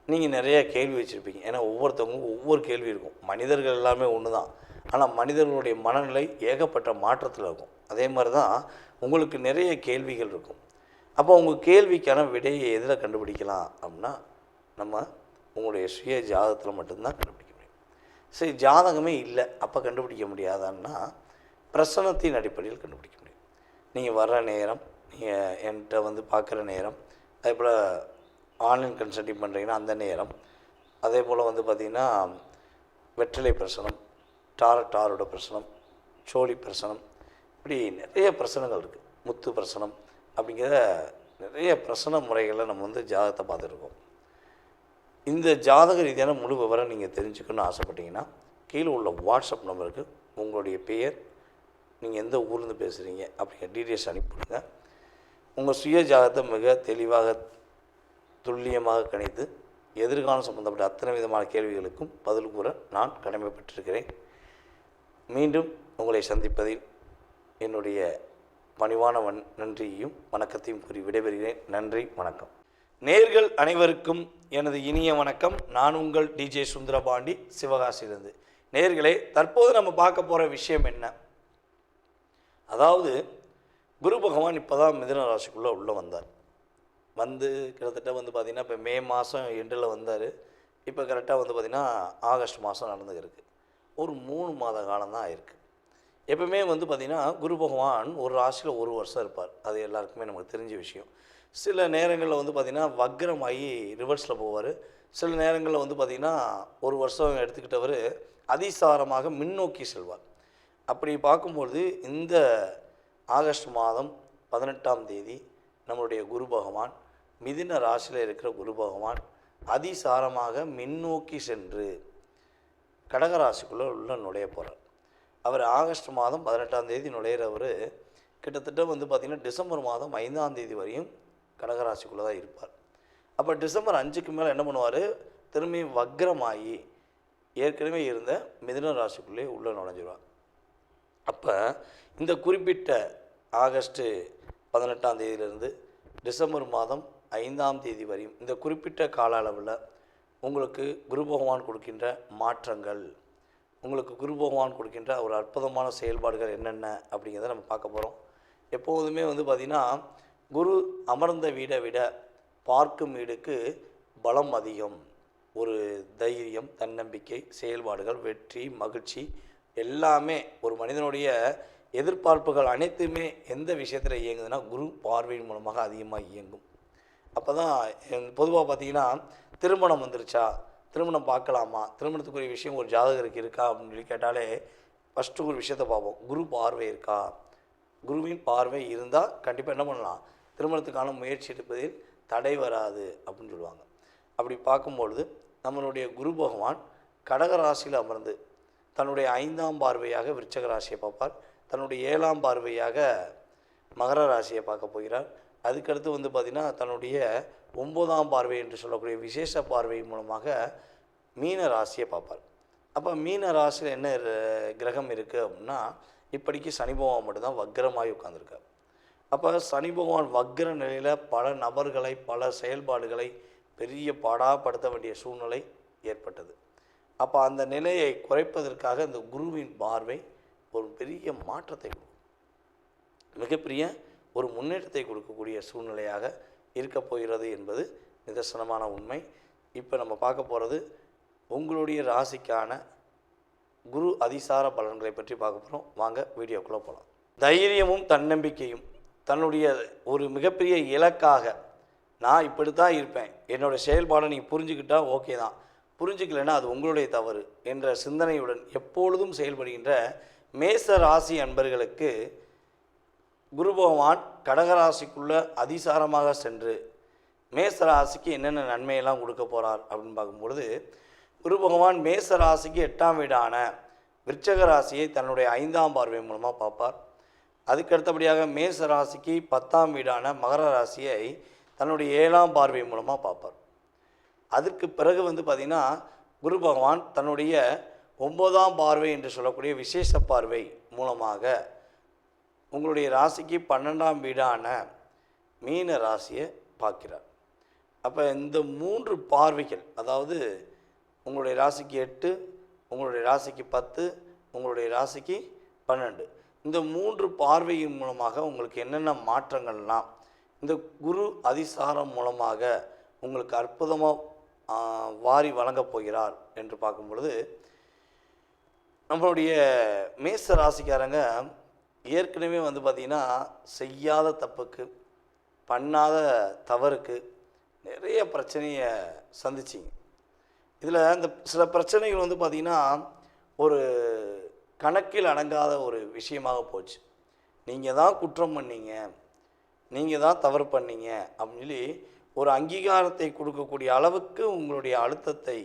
நீங்கள் நிறைய கேள்வி வச்சுருப்பீங்க. ஏன்னா ஒவ்வொருத்தவங்களுக்கும் ஒவ்வொரு கேள்வி இருக்கும். மனிதர்கள் எல்லாமே ஒன்று தான், ஆனால் மனிதர்களுடைய மனநிலை ஏகப்பட்ட மாற்றத்தில் இருக்கும். அதே மாதிரி தான் உங்களுக்கு நிறைய கேள்விகள் இருக்கும். அப்போ உங்கள் கேள்விக்கான விடையை எதில் கண்டுபிடிக்கலாம் அப்படின்னா நம்ம உங்களுடைய சுய ஜாதகத்தில் மட்டும்தான் கண்டுபிடிக்க முடியும். சரி, ஜாதகமே இல்லை அப்போ கண்டுபிடிக்க முடியாதான்னா பிரசனத்தின் அடிப்படையில் கண்டுபிடிக்க முடியும். நீங்கள் வர்ற நேரம், நீங்கள் என்கிட்ட வந்து பார்க்குற நேரம், அதே போல் ஆன்லைன் கன்சல்டிங் பண்ணுறீங்கன்னா அந்த நேரம், அதே போல் வந்து பார்த்திங்கன்னா வெற்றிலை பிரசனம், டாரோட பிரசனம், சோழி பிரசனம், இப்படி நிறைய பிரசனங்கள் இருக்குது. முத்து பிரசனம் அப்படிங்கிற நிறைய பிரசன முறைகளை நம்ம வந்து ஜாதகத்தை பார்த்துருக்கோம். இந்த ஜாதக ரீதியான முழு விவரம் நீங்கள் தெரிஞ்சுக்கணும்னு ஆசைப்பட்டீங்கன்னா கீழே உள்ள வாட்ஸ்அப் நம்பருக்கு உங்களுடைய பெயர், நீங்கள் எந்த ஊர்லேருந்து பேசுகிறீங்க அப்படிங்கிற டீட்டெயில்ஸ் அனுப்பிவிடுங்க. உங்கள் சுய ஜாதகத்தை மிக தெளிவாக துல்லியமாக கணித்து எதிர்காலம் சம்பந்தப்பட்ட அத்தனை விதமான கேள்விகளுக்கும் பதில் கூற நான் கடமைப்பட்டிருக்கிறேன். மீண்டும் உங்களை சந்திப்பதில் என்னுடைய பணிவான நன்றியையும் வணக்கத்தையும் கூறி விடைபெறுகிறேன். நன்றி, வணக்கம். நேர்கள் அனைவருக்கும் எனது இனிய வணக்கம். நான் உங்கள் டிஜே சுந்தரபாண்டி, சிவகாசியிலிருந்து. நேர்களே, தற்போது நம்ம பார்க்க போகிற விஷயம் என்ன? அதாவது குரு பகவான் இப்போ தான் மிதுன ராசிக்குள்ளே உள்ளே வந்தார். வந்து கிட்டத்தட்ட வந்து பார்த்திங்கன்னா இப்போ மே மாதம் எண்டில் வந்தார். இப்போ கரெக்டாக வந்து பார்த்திங்கன்னா ஆகஸ்ட் மாதம் நடந்துருக்கு. ஒரு 3 மாத காலம் தான் ஆயிருக்கு. எப்பவுமே வந்து பார்த்திங்கன்னா குரு பகவான் ஒரு ராசியில் ஒரு வருஷம் இருப்பார். அது எல்லாருக்குமே நமக்கு தெரிஞ்ச விஷயம். சில நேரங்களில் வந்து பார்த்திங்கன்னா வக்ரமாகி ரிவர்ஸில் போவார். சில நேரங்களில் வந்து பார்த்திங்கன்னா ஒரு வருஷம் எடுத்துக்கிட்டவர் அதிசாரமாக முன்னோக்கி செல்வார். அப்படி பார்க்கும்பொழுது இந்த ஆகஸ்ட் மாதம் 18ஆம் தேதி நம்மளுடைய குரு பகவான், மிதுன ராசியில் இருக்கிற குரு பகவான் அதிசாரமாக முன்னோக்கி சென்று கடகராசிக்குள்ளே உள்ள நுழைய போகிறார். அவர் ஆகஸ்ட் மாதம் 18ஆம் தேதி நுழையிறவர் கிட்டத்தட்ட வந்து பார்த்திங்கன்னா டிசம்பர் மாதம் 5ஆம் தேதி வரையும் கடகராசிக்குள்ளே தான் இருப்பார். அப்போ டிசம்பர் 5க்கு மேலே என்ன பண்ணுவார்? திரும்பி வக்ரமாகி ஏற்கனவே இருந்த மிதுன ராசிக்குள்ளே உள்ளே நுழைஞ்சிடுவார். அப்போ இந்த குறிப்பிட்ட ஆகஸ்ட்டு 18ஆம் தேதியிலிருந்து டிசம்பர் மாதம் 5ஆம் தேதி வரையும் இந்த குறிப்பிட்ட கால அளவில் உங்களுக்கு குரு பகவான் கொடுக்கின்ற மாற்றங்கள், உங்களுக்கு குரு பகவான் கொடுக்கின்ற ஒரு அற்புதமான செயல்பாடுகள் என்னென்ன அப்படிங்கிறத நம்ம பார்க்க போகிறோம். எப்போதுமே வந்து பார்த்திங்கன்னா குரு அமர்ந்த வீடை விட பார்க்கும் வீடுக்கு பலம் அதிகம். ஒரு தைரியம், தன்னம்பிக்கை, செயல்பாடுகள், வெற்றி, மகிழ்ச்சி எல்லாமே ஒரு மனிதனுடைய எதிர்பார்ப்புகள் அனைத்துமே எந்த விஷயத்தில் இயங்குதுன்னா குரு பார்வையின் மூலமாக அதிகமாக இயங்கும். அப்போ தான் பொதுவாக பார்த்திங்கன்னா திருமணம் வந்துருச்சா, திருமணம் பார்க்கலாமா, திருமணத்துக்குரிய விஷயம் ஒரு ஜாதகருக்கு இருக்கா அப்படின்னு சொல்லி கேட்டாலே ஃபஸ்ட்டு ஒரு விஷயத்தை பார்ப்போம். குரு பார்வை இருக்கா? குருவின் பார்வை இருந்தால் கண்டிப்பாக என்ன பண்ணலாம்? திருமணத்துக்கான முயற்சி எடுப்பதில் தடை வராது அப்படின்னு சொல்லுவாங்க. அப்படி பார்க்கும்பொழுது நம்மளுடைய குரு பகவான் கடகராசியில் அமர்ந்து தன்னுடைய 5ஆம் பார்வையாக விருச்சக ராசியை பார்ப்பார். தன்னுடைய 7ஆம் பார்வையாக மகர ராசியை பார்க்க போகிறார். அதுக்கடுத்து வந்து பார்த்திங்கன்னா தன்னுடைய 9ஆம் பார்வை என்று சொல்லக்கூடிய விசேஷ பார்வை மூலமாக மீன ராசியை பார்ப்பார். அப்போ மீன ராசியில் என்ன கிரகம் இருக்குது அப்படின்னா இப்படிக்கு சனி பகவான் மட்டும்தான் வக்ரமாகி உட்கார்ந்துருக்கார். அப்போ சனி பகவான் வக்ர நிலையில் பல நபர்களை, பல செயல்பாடுகளை பெரிய பாடாப்படுத்த வேண்டிய சூழ்நிலை ஏற்பட்டது. அப்போ அந்த நிலையை குறைப்பதற்காக இந்த குருவின் பார்வை ஒரு பெரிய மாற்றத்தை கொடுக்கும், மிகப்பெரிய ஒரு முன்னேற்றத்தை கொடுக்கக்கூடிய சூழ்நிலையாக இருக்க போகிறது என்பது நிதர்சனமான உண்மை. இப்போ நம்ம பார்க்க போகிறது உங்களுடைய ராசிக்கான குரு அதிசார பலன்களை பற்றி பார்க்க போகிறோம். வாங்க வீடியோக்குள்ளே போகலாம். தைரியமும் தன்னம்பிக்கையும் தன்னுடைய ஒரு மிகப்பெரிய இலக்காக நான் இப்படி தான் இருப்பேன், என்னோடய செயல்பாடை நீங்கள் புரிஞ்சுக்கிட்டால் ஓகே தான், புரிஞ்சுக்கலைன்னா அது உங்களுடைய தவறு என்ற சிந்தனையுடன் எப்பொழுதும் செயல்படுகின்ற மேச ராசி அன்பர்களுக்கு குரு பகவான் கடகராசிக்குள்ளே அதிசாரமாக சென்று மேச ராசிக்கு என்னென்ன நன்மையெல்லாம் கொடுக்க போகிறார் அப்படின்னு பார்க்கும்பொழுது குரு பகவான் மேச ராசிக்கு 8ஆம் வீடான விருச்சக ராசியை தன்னுடைய 5ஆம் பார்வை மூலமாக பார்ப்பார். அதுக்கடுத்தபடியாக மேச ராசிக்கு 10ஆம் வீடான மகர ராசியை தன்னுடைய 7ஆம் பார்வை மூலமாக பார்ப்பார். அதற்கு பிறகு வந்து பார்த்திங்கன்னா குரு பகவான் தன்னுடைய 9ஆம் பார்வை என்று சொல்லக்கூடிய விசேஷ பார்வை மூலமாக உங்களுடைய ராசிக்கு 12ஆம் வீடான மீன ராசியை பார்க்கிறார். அப்போ இந்த 3 பார்வைகள், அதாவது உங்களுடைய ராசிக்கு 8, உங்களுடைய ராசிக்கு 10, உங்களுடைய ராசிக்கு 12, இந்த 3 பார்வையின் மூலமாக உங்களுக்கு என்னென்ன மாற்றங்கள்லாம் இந்த குரு அதிசாரம் மூலமாக உங்களுக்கு அற்புதமாக வாரி வழங்கப் போகிறார் என்று பார்க்கும் பொழுது நம்மளுடைய மேச ராசிக்காரங்க ஏற்கனவே வந்து பார்த்திங்கன்னா செய்யாத தப்புக்கு, பண்ணாத தவறுக்கு நிறைய பிரச்சனையை சந்திச்சிங்க. இதில் இந்த சில பிரச்சனைகள் வந்து பார்த்திங்கன்னா ஒரு கணக்கில் அடங்காத ஒரு விஷயமாக போச்சு. நீங்கள் தான் குற்றம் பண்ணீங்க, நீங்கள் தான் தவறு பண்ணீங்க அப்படின்னு சொல்லி ஒரு அங்கீகாரத்தை கொடுக்கக்கூடிய அளவுக்கு உங்களுடைய அழுத்தத்தை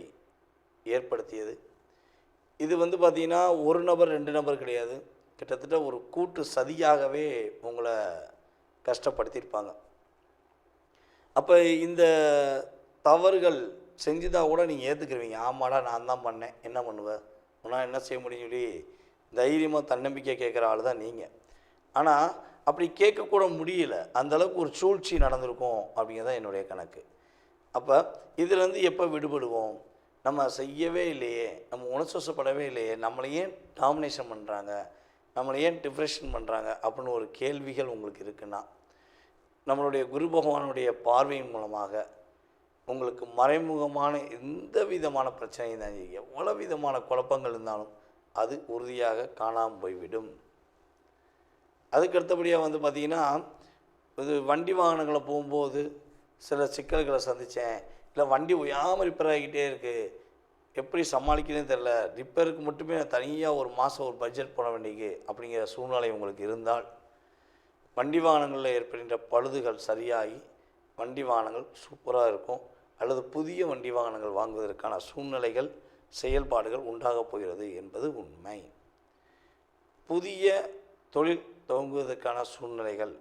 ஏற்படுத்தியது. இது வந்து பார்த்திங்கன்னா ஒரு நபர் 2 நபர் கிடையாது, கிட்டத்தட்ட ஒரு கூட்டு சதியாகவே உங்களை கஷ்டப்படுத்தியிருப்பாங்க. அப்போ இந்த தவறுகள் செஞ்சுதான் கூட நீங்கள் ஏற்றுக்குருவீங்க. ஆமாடா நான் தான் பண்ணேன், என்ன பண்ணுவேன், உன்னால் என்ன செய்ய முடியும்னு சொல்லி தைரியமாக தன்னம்பிக்கை கேட்குற ஆள் தான் நீங்கள். ஆனால் அப்படி கேட்கக்கூட முடியல, அந்தளவுக்கு ஒரு சூழ்ச்சி நடந்திருக்கும் அப்படிங்கிறதான் என்னுடைய கணக்கு. அப்போ இதுலேருந்து எப்போ விடுபடுவோம்? நம்ம செய்யவே இல்லையே, நம்ம உணர்ச்சிவசப்படவே இல்லையே, நம்மளை ஏன் டாமினேஷன் பண்ணுறாங்க, நம்மளை ஏன் டிப்ரெஷன் பண்ணுறாங்க அப்படின்னு ஒரு கேள்விகள் உங்களுக்கு இருக்குன்னா, நம்மளுடைய குரு பகவானுடைய பார்வையின் மூலமாக உங்களுக்கு மறைமுகமான எந்த விதமான பிரச்சனையும் தான், எவ்வளோ விதமான குழப்பங்கள் இருந்தாலும் அது உறுதியாக காணாமல் போய்விடும். அதுக்கு அடுத்தபடியாக வந்து பார்த்திங்கன்னா, இது வண்டி வாகனங்களை போகும்போது சில சிக்கல்களை சந்தித்தேன், இல்லை வண்டி ஓயாமல் ரிப்பேர் ஆகிக்கிட்டே இருக்குது, எப்படி சமாளிக்கிறதுன்னு தெரில, ரிப்பேருக்கு மட்டுமே நான் தனியாக ஒரு மாதம் ஒரு பட்ஜெட் போட வேண்டியது அப்படிங்கிற சூழ்நிலை உங்களுக்கு இருந்தால், வண்டி வாகனங்களில் ஏற்படுகின்ற பழுதுகள் சரியாகி வண்டி வாகனங்கள் சூப்பராக இருக்கும், அல்லது புதிய வண்டி வாகனங்கள் வாங்குவதற்கான சூழ்நிலைகள் செயல்பாடுகள் உண்டாகப் போகிறது என்பது உண்மை. புதிய தொழில் துவங்குவதற்கான சூழ்நிலைகள்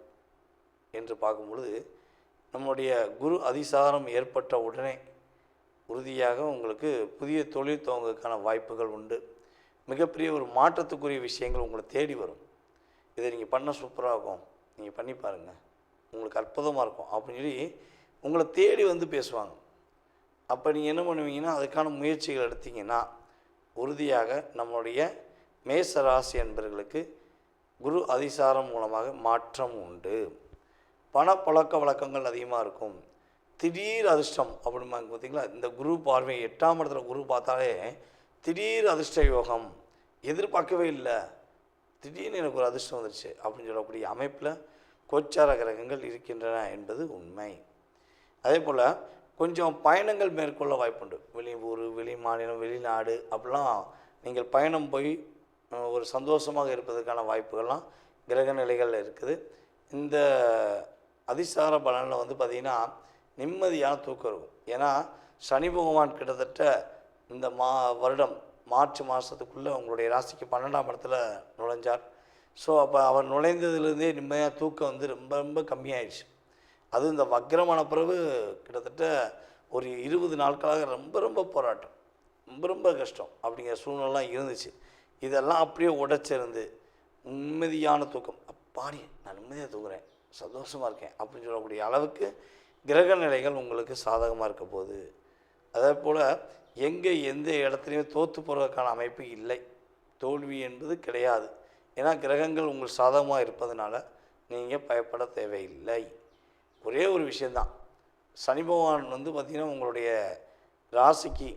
என்று பார்க்கும் பொழுது, நம்முடைய குரு அதிசாரம் ஏற்பட்ட உடனே உறுதியாக உங்களுக்கு புதிய தொழில் துவங்குவதற்கான வாய்ப்புகள் உண்டு. மிகப்பெரிய ஒரு மாற்றத்துக்குரிய விஷயங்கள் உங்களை தேடி வரும். இதை நீங்கள் பண்ண சூப்பராக இருக்கும், நீங்கள் பண்ணி பாருங்கள், உங்களுக்கு அற்புதமாக இருக்கும் அப்படின்னு சொல்லி உங்களை தேடி வந்து பேசுவாங்க. அப்போ நீங்கள் என்ன பண்ணுவீங்கன்னா, அதுக்கான முயற்சிகள் எடுத்தீங்கன்னா உறுதியாக நம்மளுடைய மேச ராசி என்பவர்களுக்கு குரு அதிசாரம் மூலமாக மாற்றம் உண்டு. பணப்பழக்க வழக்கங்கள் அதிகமாக இருக்கும். திடீர் அதிர்ஷ்டம் அப்படிம்பாங்க பார்த்தீங்களா, இந்த குரு பார்வை 8ஆம் இடத்துல குரு பார்த்தாலே திடீர் அதிர்ஷ்ட யோகம், எதிர்பார்க்கவே இல்லை, திடீர்னு எனக்கு ஒரு அதிர்ஷ்டம் வந்துடுச்சு அப்படின்னு சொல்லக்கூடிய அமைப்பில் கோச்சார கிரகங்கள் இருக்கின்றன என்பது உண்மை. அதே போல் கொஞ்சம் பயணங்கள் மேற்கொள்ள வாய்ப்புண்டு. வெளியூர், வெளி மாநிலம், வெளிநாடு அப்படிலாம் நீங்கள் பயணம் போய் ஒரு சந்தோஷமாக இருப்பதற்கான வாய்ப்புகள்லாம் கிரக நிலைகளில் இருக்குது. இந்த அதிசார பலனில் வந்து பார்த்திங்கன்னா நிம்மதியான தூக்கம் இருக்கும். ஏன்னா சனி பகவான் கிட்டத்தட்ட இந்த வருடம் மார்ச் மாதத்துக்குள்ளே உங்களுடைய ராசிக்கு 12ஆம் இடத்துல நுழைஞ்சார். ஸோ அப்போ அவர் நுழைந்ததுலேருந்தே நிம்மதியாக தூக்கம் வந்து ரொம்ப ரொம்ப கம்மியாயிடுச்சு. அதுவும் இந்த வக்ரமான பிறகு கிட்டத்தட்ட ஒரு 20 நாட்களாக ரொம்ப ரொம்ப போராட்டம், ரொம்ப ரொம்ப கஷ்டம் அப்படிங்கிற சூழ்நிலாம் இருந்துச்சு. இதெல்லாம் அப்படியே உடைச்சிருந்து நிம்மதியான தூக்கம், அப்பாடி நான் நிம்மதியாக தூங்குறேன், சந்தோஷமாக இருக்கேன் அப்படின்னு சொல்லக்கூடிய அளவுக்கு கிரக நிலைகள் உங்களுக்கு சாதகமாக இருக்க போகுது. அதே போல் எங்கே எந்த இடத்துலையும் தோற்று போகிறதுக்கான அமைப்பு இல்லை, தோல்வி என்பது கிடையாது. ஏன்னா கிரகங்கள் உங்களுக்கு சாதகமாக இருப்பதனால நீங்கள் பயப்பட தேவையில்லை. ஒரே ஒரு விஷயந்தான், சனி பகவான் வந்து பார்த்திங்கன்னா உங்களுடைய ராசிக்கு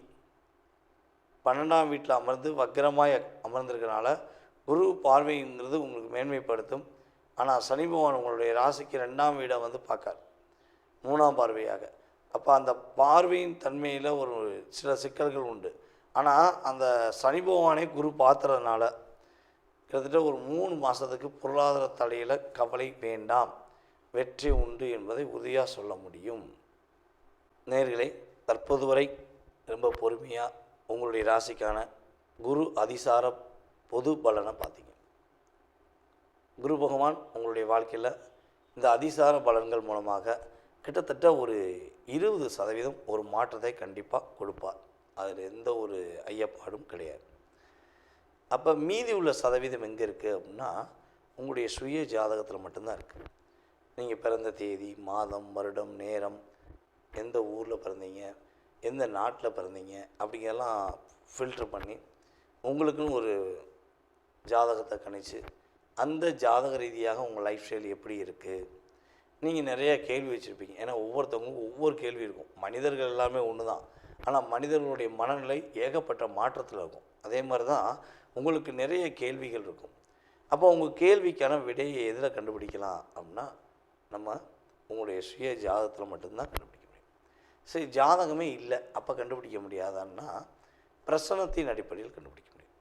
12ஆம் வீட்டில் அமர்ந்து வக்ரமாய் அமர்ந்திருக்கிறனால குரு பார்வைங்கிறது உங்களுக்கு மேன்மைப்படுத்தும். ஆனால் சனி பகவான் உங்களுடைய ராசிக்கு 2ஆம் வீடை வந்து பார்க்கார், 3ஆம் பார்வையாக. அப்போ அந்த பார்வையின் தன்மையில் ஒரு சில சிக்கல்கள் உண்டு. ஆனால் அந்த சனி பகவானை குரு பார்த்துறதுனால கிட்டத்தட்ட ஒரு 3 மாதத்துக்கு பொருளாதார தடையில் கவலை வேண்டாம், வெற்றி உண்டு என்பதை உறுதியாக சொல்ல முடியும். நேயர்களே, தற்போது வரை ரொம்ப பொறுமையாக உங்களுடைய ராசிக்கான குரு அதிசார பொது பலனை பார்த்தீங்க. குரு பகவான் உங்களுடைய வாழ்க்கையில் இந்த அதிசார பலன்கள் மூலமாக கிட்டத்தட்ட ஒரு 20% ஒரு மாற்றத்தை கண்டிப்பாக கொடுப்பார். அதில் எந்த ஒரு ஐயப்பாடும் கிடையாது. அப்போ மீதி உள்ள சதவீதம் எங்கே இருக்குது அப்படின்னா, உங்களுடைய சுய ஜாதகத்தில் மட்டும்தான் இருக்குது. நீங்கள் பிறந்த தேதி, மாதம், வருடம், நேரம், எந்த ஊரில் பிறந்தீங்க, எந்த நாட்டில் பிறந்தீங்க அப்படிங்கெல்லாம் ஃபில்ட்ரு பண்ணி உங்களுக்குன்னு ஒரு ஜாதகத்தை கணிச்சு அந்த ஜாதக ரீதியாக உங்கள் லைஃப் ஸ்டைல் எப்படி இருக்குது. நீங்கள் நிறையா கேள்வி வச்சுருப்பீங்க, ஏன்னா ஒவ்வொருத்தவங்களுக்கும் ஒவ்வொரு கேள்வி இருக்கும். மனிதர்கள் எல்லாமே ஒன்று தான், ஆனால் மனிதர்களுடைய மனநிலை ஏகப்பட்ட மாற்றத்தில் இருக்கும். அதே மாதிரி தான் உங்களுக்கு நிறைய கேள்விகள் இருக்கும். அப்போ உங்கள் கேள்விக்கான விடையை எதில் கண்டுபிடிக்கலாம் அப்படின்னா, நம்ம உங்களுடைய சுய ஜாதகத்தில் மட்டும்தான் கண்டுபிடிக்க முடியும். சரி, ஜாதகமே இல்லை அப்போ கண்டுபிடிக்க முடியாதான்னா பிரசனத்தின் அடிப்படையில் கண்டுபிடிக்க முடியும்.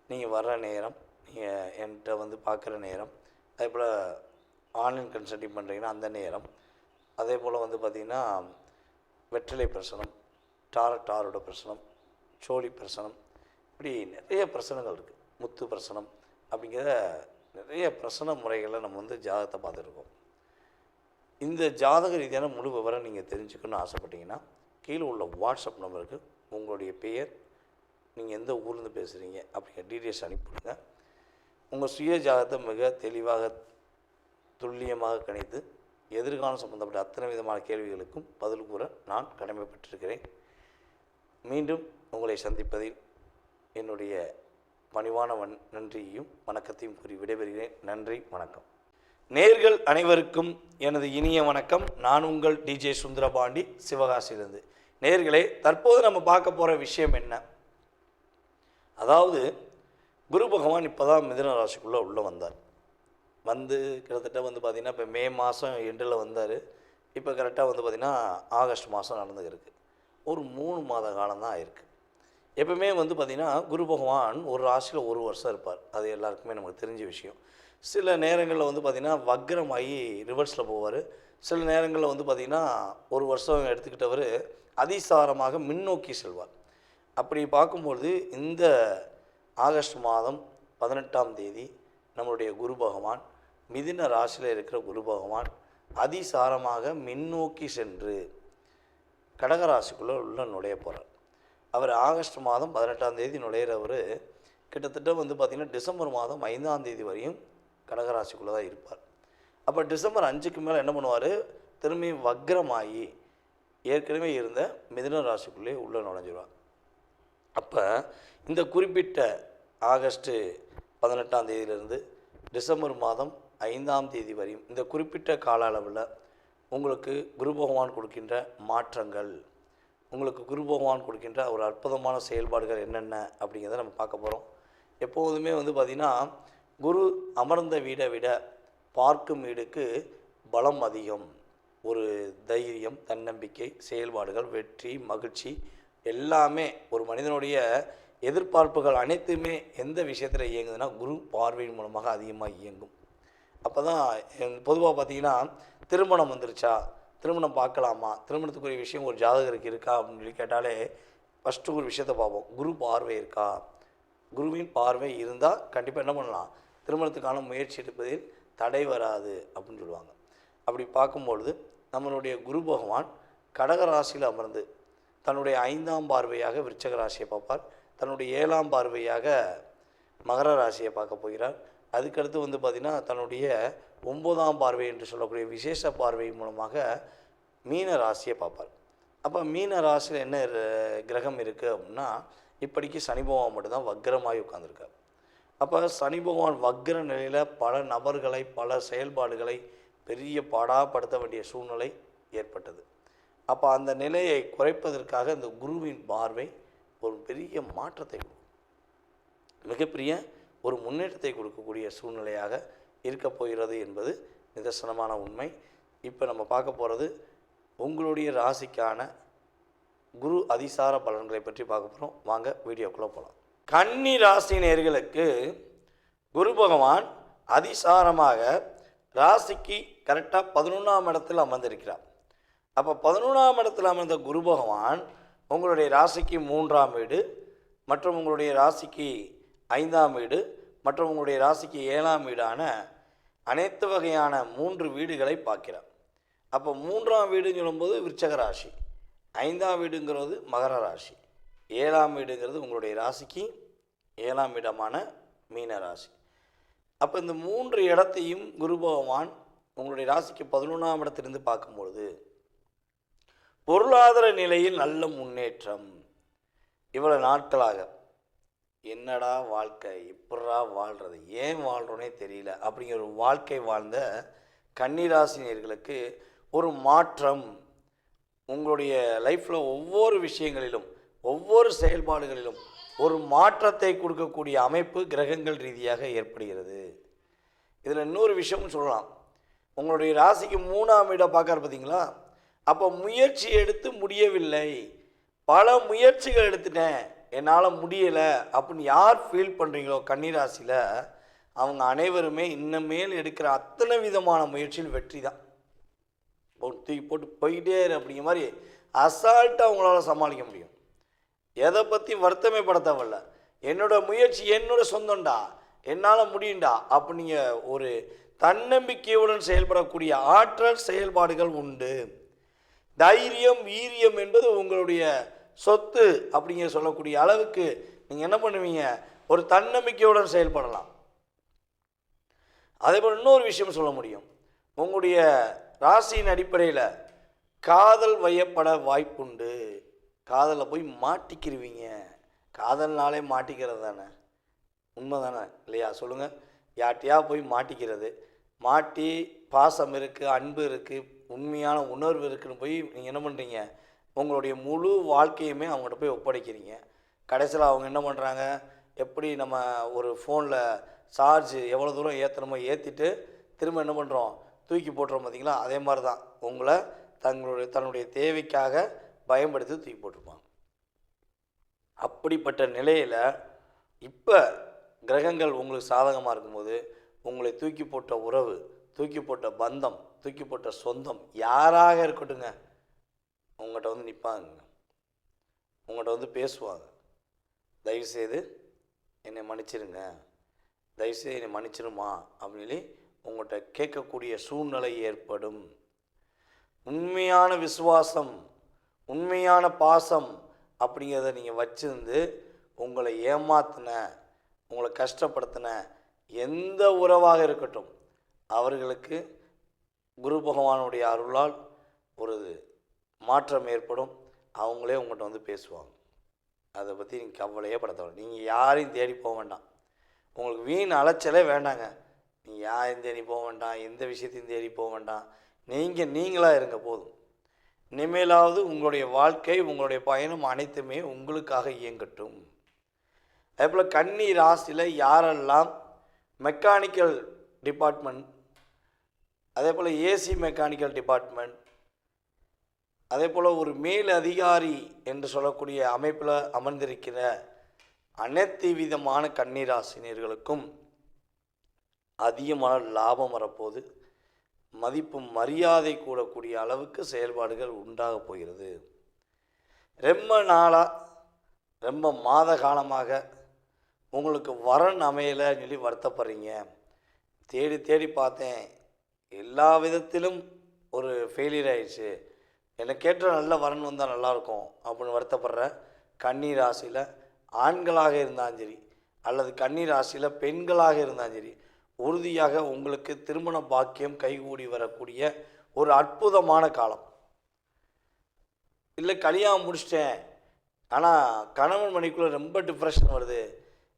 நீங்கள் வர்ற நேரம், நீங்கள் என்கிட்ட வந்து பார்க்குற நேரம், அதே போல் ஆன்லைன் கன்சல்டிங் பண்ணுறீங்கன்னா அந்த நேரம், அதே போல் வந்து பார்த்திங்கன்னா வெற்றிலை பிரசனம், டாரோட பிரசனம், சோழி பிரசனம், இப்படி நிறைய பிரசனங்கள் இருக்குது. முத்து பிரசனம் அப்படிங்கிற நிறைய பிரசன முறைகளை நம்ம வந்து ஜாதகத்தை பார்த்துருக்கோம். இந்த ஜாதக ரீதியான முழு விவரம் நீங்கள் தெரிஞ்சுக்கணும்னு ஆசைப்பட்டீங்கன்னா கீழே உள்ள வாட்ஸ்அப் நம்பருக்கு உங்களுடைய பெயர், நீங்கள் எந்த ஊர்லேருந்து பேசுகிறீங்க அப்படிங்கிற டீட்டெயில்ஸ் அனுப்பிவிடுங்க. உங்கள் சுய ஜாதகத்தை மிக தெளிவாக துல்லியமாக கணித்து எதிர்காலம் சம்பந்தப்பட்ட அத்தனை விதமான கேள்விகளுக்கும் பதில் கூற நான் கடமைப்பட்டிருக்கிறேன். மீண்டும் உங்களை சந்திப்பதில் என்னுடைய பணிவான நன்றியையும் வணக்கத்தையும் கூறி விடைபெறுகிறேன். நன்றி, வணக்கம். நேர்கள் அனைவருக்கும் எனது இனிய வணக்கம். நான் உங்கள் டிஜே சுந்தரபாண்டி, சிவகாசியிலிருந்து. நேர்களே, தற்போது நம்ம பார்க்க போகிற விஷயம் என்ன? அதாவது குரு பகவான் இப்போ தான் மிதுன ராசிக்குள்ளே உள்ளே வந்தார். வந்து கிட்டத்தட்ட வந்து பார்த்திங்கன்னா இப்போ மே மாதம் எண்டில் வந்தார். இப்போ கரெக்டாக வந்து பார்த்திங்கன்னா ஆகஸ்ட் மாதம் நடந்துருக்கு. ஒரு 3 மாத காலம்தான் ஆயிருக்கு. எப்பவுமே வந்து பார்த்திங்கன்னா குரு பகவான் ஒரு ராசியில் ஒரு வருஷம் இருப்பார். அது எல்லாருக்குமே நமக்கு தெரிஞ்ச விஷயம். சில நேரங்களில் வந்து பார்த்திங்கன்னா வக்ரமாகி ரிவர்ஸில் போவார். சில நேரங்களில் வந்து பார்த்திங்கன்னா ஒரு வருஷம் எடுத்துக்கிட்டவர் அதிசாரமாக முன்னோக்கி செல்வார். அப்படி பார்க்கும்பொழுது இந்த ஆகஸ்ட் மாதம் 18ஆம் தேதி நம்மளுடைய குரு பகவான், மிதுன ராசியில் இருக்கிற குரு பகவான் அதிசாரமாக முன்னோக்கி சென்று கடகராசிக்குள்ளே உள்ள நுழைய போகிறார். அவர் ஆகஸ்ட் மாதம் 18ஆம் தேதி நுழையிறவர் கிட்டத்தட்ட வந்து பார்த்திங்கன்னா டிசம்பர் மாதம் 5ஆம் தேதி வரையும் கடகராசிக்குள்ளே தான் இருப்பார். அப்போ டிசம்பர் 5க்கு மேலே என்ன பண்ணுவார்? திரும்பி வக்ரமாகி ஏற்கனவே இருந்த மிதுன ராசிக்குள்ளே உள்ளே நுழைஞ்சிடுவார். அப்போ இந்த குறிப்பிட்ட ஆகஸ்ட்டு 18ஆம் தேதியிலிருந்து டிசம்பர் மாதம் 5ஆம் தேதி வரையும் இந்த குறிப்பிட்ட கால அளவில் உங்களுக்கு குரு பகவான் கொடுக்கின்ற மாற்றங்கள், உங்களுக்கு குரு பகவான் கொடுக்கின்ற ஒரு அற்புதமான செயல்பாடுகள் என்னென்ன அப்படிங்கிறத நம்ம பார்க்க போகிறோம். எப்போதுமே வந்து பார்த்திங்கன்னா குரு அமர்ந்த வீடை விட பார்க்கும் வீடுக்கு பலம் அதிகம். ஒரு தைரியம், தன்னம்பிக்கை, செயல்பாடுகள், வெற்றி, மகிழ்ச்சி எல்லாமே ஒரு மனிதனுடைய எதிர்பார்ப்புகள் அனைத்துமே எந்த விஷயத்தில் இயங்குதுன்னா குரு பார்வையின் மூலமாக அதிகமாக இயங்கும். அப்போ தான் பொதுவாக பார்த்திங்கன்னா திருமணம் வந்துருச்சா, திருமணம் பார்க்கலாமா, திருமணத்துக்குரிய விஷயம் ஒரு ஜாதகருக்கு இருக்கா அப்படின்னு சொல்லி கேட்டாலே ஃபஸ்ட்டு ஒரு விஷயத்தை பார்ப்போம். குரு பார்வை இருக்கா? குருவின் பார்வை இருந்தால் கண்டிப்பாக என்ன பண்ணலாம்? திருமணத்துக்கான முயற்சி எடுப்பதில் தடை வராது அப்படின்னு சொல்லுவாங்க. அப்படி பார்க்கும்பொழுது நம்மளுடைய குரு பகவான் கடகராசியில் அமர்ந்து தன்னுடைய 5ஆம் பார்வையாக விருச்சக ராசியை பார்ப்பார். தன்னுடைய 7ஆம் பார்வையாக மகர ராசியை பார்க்க போகிறார். அதுக்கடுத்து வந்து பார்த்திங்கன்னா தன்னுடைய 9ஆம் பார்வை என்று சொல்லக்கூடிய விசேஷ பார்வை மூலமாக மீன ராசியை பார்ப்பார். அப்போ மீன ராசியில் என்ன கிரகம் இருக்குது அப்படின்னா இப்படிக்கு சனி பகவான் மட்டும்தான் வக்ரமாகி உட்கார்ந்துருக்கார். அப்போ சனி பகவான் வக்ர நிலையில் பல நபர்களை, பல செயல்பாடுகளை பெரிய பாடாப்படுத்த வேண்டிய சூழ்நிலை ஏற்பட்டது. அப்போ அந்த நிலையை குறைப்பதற்காக இந்த குருவின் பார்வை ஒரு பெரிய மாற்றத்தை கொடுக்கும், மிகப்பெரிய ஒரு முன்னேற்றத்தை கொடுக்கக்கூடிய சூழ்நிலையாக இருக்க போகிறது என்பது நிதர்சனமான உண்மை. இப்போ நம்ம பார்க்க போகிறது உங்களுடைய ராசிக்கான குரு அதிசார பலன்களை பற்றி பார்க்க போகிறோம். வாங்க வீடியோக்குள்ளே போகலாம். கன்னி ராசி நேயர்களுக்கு குரு பகவான் அதிசாரமாக ராசிக்கு கரெக்டாக 11ஆம் இடத்தில் அமர்ந்திருக்கிறார். அப்போ 11ஆம் இடத்தில் அமர்ந்த குரு பகவான் உங்களுடைய ராசிக்கு 3ஆம் வீடு மற்றும் உங்களுடைய ராசிக்கு 5ஆம் வீடு மற்றும் உங்களுடைய ராசிக்கு 7ஆம் வீடான அனைத்து வகையான 3 வீடுகளை பார்க்கிறார். அப்போ 3ஆம் வீடுன்னு சொல்லும்போது விருச்சக ராசி, 5ஆம் வீடுங்கிறது மகர ராசி, 7ஆம் வீடுங்கிறது உங்களுடைய ராசிக்கு 7ஆம் இடமான மீன ராசி. அப்போ இந்த 3 இடத்தையும் குரு பகவான் உங்களுடைய ராசிக்கு 11ஆம் இடத்திலிருந்து பார்க்கும்பொழுது பொருளாதார நிலையில் நல்ல முன்னேற்றம். இவ்வளோ நாட்களாக என்னடா வாழ்க்கை, எப்படா வாழ்கிறது, ஏன் வாழ்கிறோன்னே தெரியல அப்படிங்கிற ஒரு வாழ்க்கை வாழ்ந்த கன்னிராசினியர்களுக்கு ஒரு மாற்றம், உங்களுடைய லைஃப்பில் ஒவ்வொரு விஷயங்களிலும் ஒவ்வொரு செயல்பாடுகளிலும் ஒரு மாற்றத்தை கொடுக்கக்கூடிய அமைப்பு கிரகங்கள் ரீதியாக ஏற்படுகிறது. இதில் இன்னொரு விஷயமும் சொல்லலாம். உங்களுடைய ராசிக்கு 3ஆம் வீடை பார்க்குற பார்த்தீங்களா, அப்போ முயற்சி எடுத்து முடியவில்லை, பல முயற்சிகள் எடுத்துட்டேன் என்னால் முடியலை அப்படின்னு யார் ஃபீல் பண்ணுறீங்களோ கன்னிராசியில், அவங்க அனைவருமே இன்னமேல் எடுக்கிற அத்தனை விதமான முயற்சியில் வெற்றி தான். தூக்கி போட்டு போயிட்டே இரு அப்படிங்கிற மாதிரி அசால்ட்டாக அவங்களால சமாளிக்க முடியும். எதை பற்றி வருத்தமே பட தேவையில்ல. என்னோட முயற்சி என்னோட சொந்தம்டா, என்னால் முடியும்டா அப்படிங்க ஒரு தன்னம்பிக்கையுடன் செயல்படக்கூடிய ஆற்றல் செயல்பாடுகள் உண்டு. தைரியம் வீரியம் என்பது உங்களுடைய சொத்து அப்படிங்கிற சொல்லக்கூடிய அளவுக்கு நீங்கள் என்ன பண்ணுவீங்க, ஒரு தன்னம்பிக்கையுடன் செயல்படலாம். அதே போல் இன்னொரு விஷயம் சொல்ல முடியும், உங்களுடைய ராசியின் அடிப்படையில் காதல் வயப்பட வாய்ப்புண்டு. காதலில் போய் மாட்டிக்கிருவீங்க. காதல்னாலே மாட்டிக்கிறது தானே, உண்மை தானே இல்லையா சொல்லுங்கள். யார்ட்டையா போய் மாட்டிக்கிறது, மாட்டி பாசம் இருக்குது, அன்பு இருக்குது, உண்மையான உணர்வு இருக்குதுன்னு போய் நீங்கள் என்ன பண்ணுறீங்க, உங்களுடைய முழு வாழ்க்கையுமே அவங்கள்ட்ட போய் ஒப்படைக்கிறீங்க. கடைசியில் அவங்க என்ன பண்ணுறாங்க, எப்படி நம்ம ஒரு ஃபோனில் சார்ஜ் எவ்வளோ தூரம் ஏற்றணுமோ ஏற்றிட்டு திரும்ப என்ன பண்ணுறோம், தூக்கி போட்டுறோம் பார்த்தீங்களா. அதே மாதிரி தான் உங்களை தன்னுடைய தேவைக்காக பயன்படுத்தி தூக்கி போட்டிருப்பாங்க. அப்படிப்பட்ட நிலையில் இப்போ கிரகங்கள் உங்களுக்கு சாதகமாக இருக்கும்போது உங்களை தூக்கி போட்ட உறவு, தூக்கி போட்ட பந்தம், தூக்கி போட்ட சொந்தம் யாராக இருக்கட்டுங்க, உங்கள்கிட்ட வந்து நிற்பாங்க, உங்கள்கிட்ட வந்து பேசுவாங்க. தயவுசெய்து என்னை மன்னிச்சிருங்க, தயவுசெய்து என்னை மன்னிச்சிருமா அப்படின்னு சொல்லி உங்கள்கிட்ட கேட்கக்கூடிய சூழ்நிலை ஏற்படும். உண்மையான விசுவாசம், உண்மையான பாசம் அப்படிங்கிறத நீங்கள் வச்சிருந்து உங்களை ஏமாத்தின, உங்களை கஷ்டப்படுத்தின எந்த உறவாக இருக்கட்டும், அவர்களுக்கு குரு பகவானுடைய அருளால் ஒரு மாற்றம் ஏற்படும். அவங்களே உங்கள்கிட்ட வந்து பேசுவாங்க. அதை பற்றி நீங்கள் கவலையே பட தேவை. நீங்கள் யாரையும் தேடி போக வேண்டாம். உங்களுக்கு வீண் அலைச்சலே வேண்டாங்க. நீங்கள் யாரையும் தேடி போக வேண்டாம், எந்த விஷயத்தையும் தேடி போக வேண்டாம். நீங்களாக இருங்க போதும். இனிமேலாவது உங்களுடைய வாழ்க்கை, உங்களுடைய பயணம் அனைத்துமே உங்களுக்காக இயங்கட்டும். அதே போல் கன்னி ராசியில் யாரெல்லாம் மெக்கானிக்கல் டிபார்ட்மெண்ட், அதே போல் ஏசி மெக்கானிக்கல் டிபார்ட்மெண்ட், அதே போல் ஒரு மேல் அதிகாரி என்று சொல்லக்கூடிய அமைப்பில் அமர்ந்திருக்கிற அனைத்து விதமான கன்னிராசினியர்களுக்கும் அதிகமான லாபம் வரப்போகுது. மதிப்பு மரியாதை கூடக்கூடிய அளவுக்கு செயல்பாடுகள் உண்டாக போகிறது. ரொம்ப நாளாக, ரொம்ப மாத காலமாக உங்களுக்கு வரன் அமையலைன்னு சொல்லி வருத்தப்படுறீங்க. தேடி தேடி பார்த்தேன், எல்லா விதத்திலும் ஒரு ஃபெயிலியர் ஆயிடுச்சு, எனக்கு கேட்ட நல்ல வரன் வந்தால் நல்லாயிருக்கும் அப்படின்னு வருத்தப்படுற கன்னி ராசியில் ஆண்களாக இருந்தாலும் சரி, அல்லது கன்னி ராசியில் பெண்களாக இருந்தாலும் சரி, உறுதியாக உங்களுக்கு திருமண பாக்கியம் கைகூடி வரக்கூடிய ஒரு அற்புதமான காலம். இல்லை கல்யாணம் முடிச்சிட்டேன், ஆனால் கணவன் மனைவிக்குள்ளே ரொம்ப டிப்ரெஷன் வருது,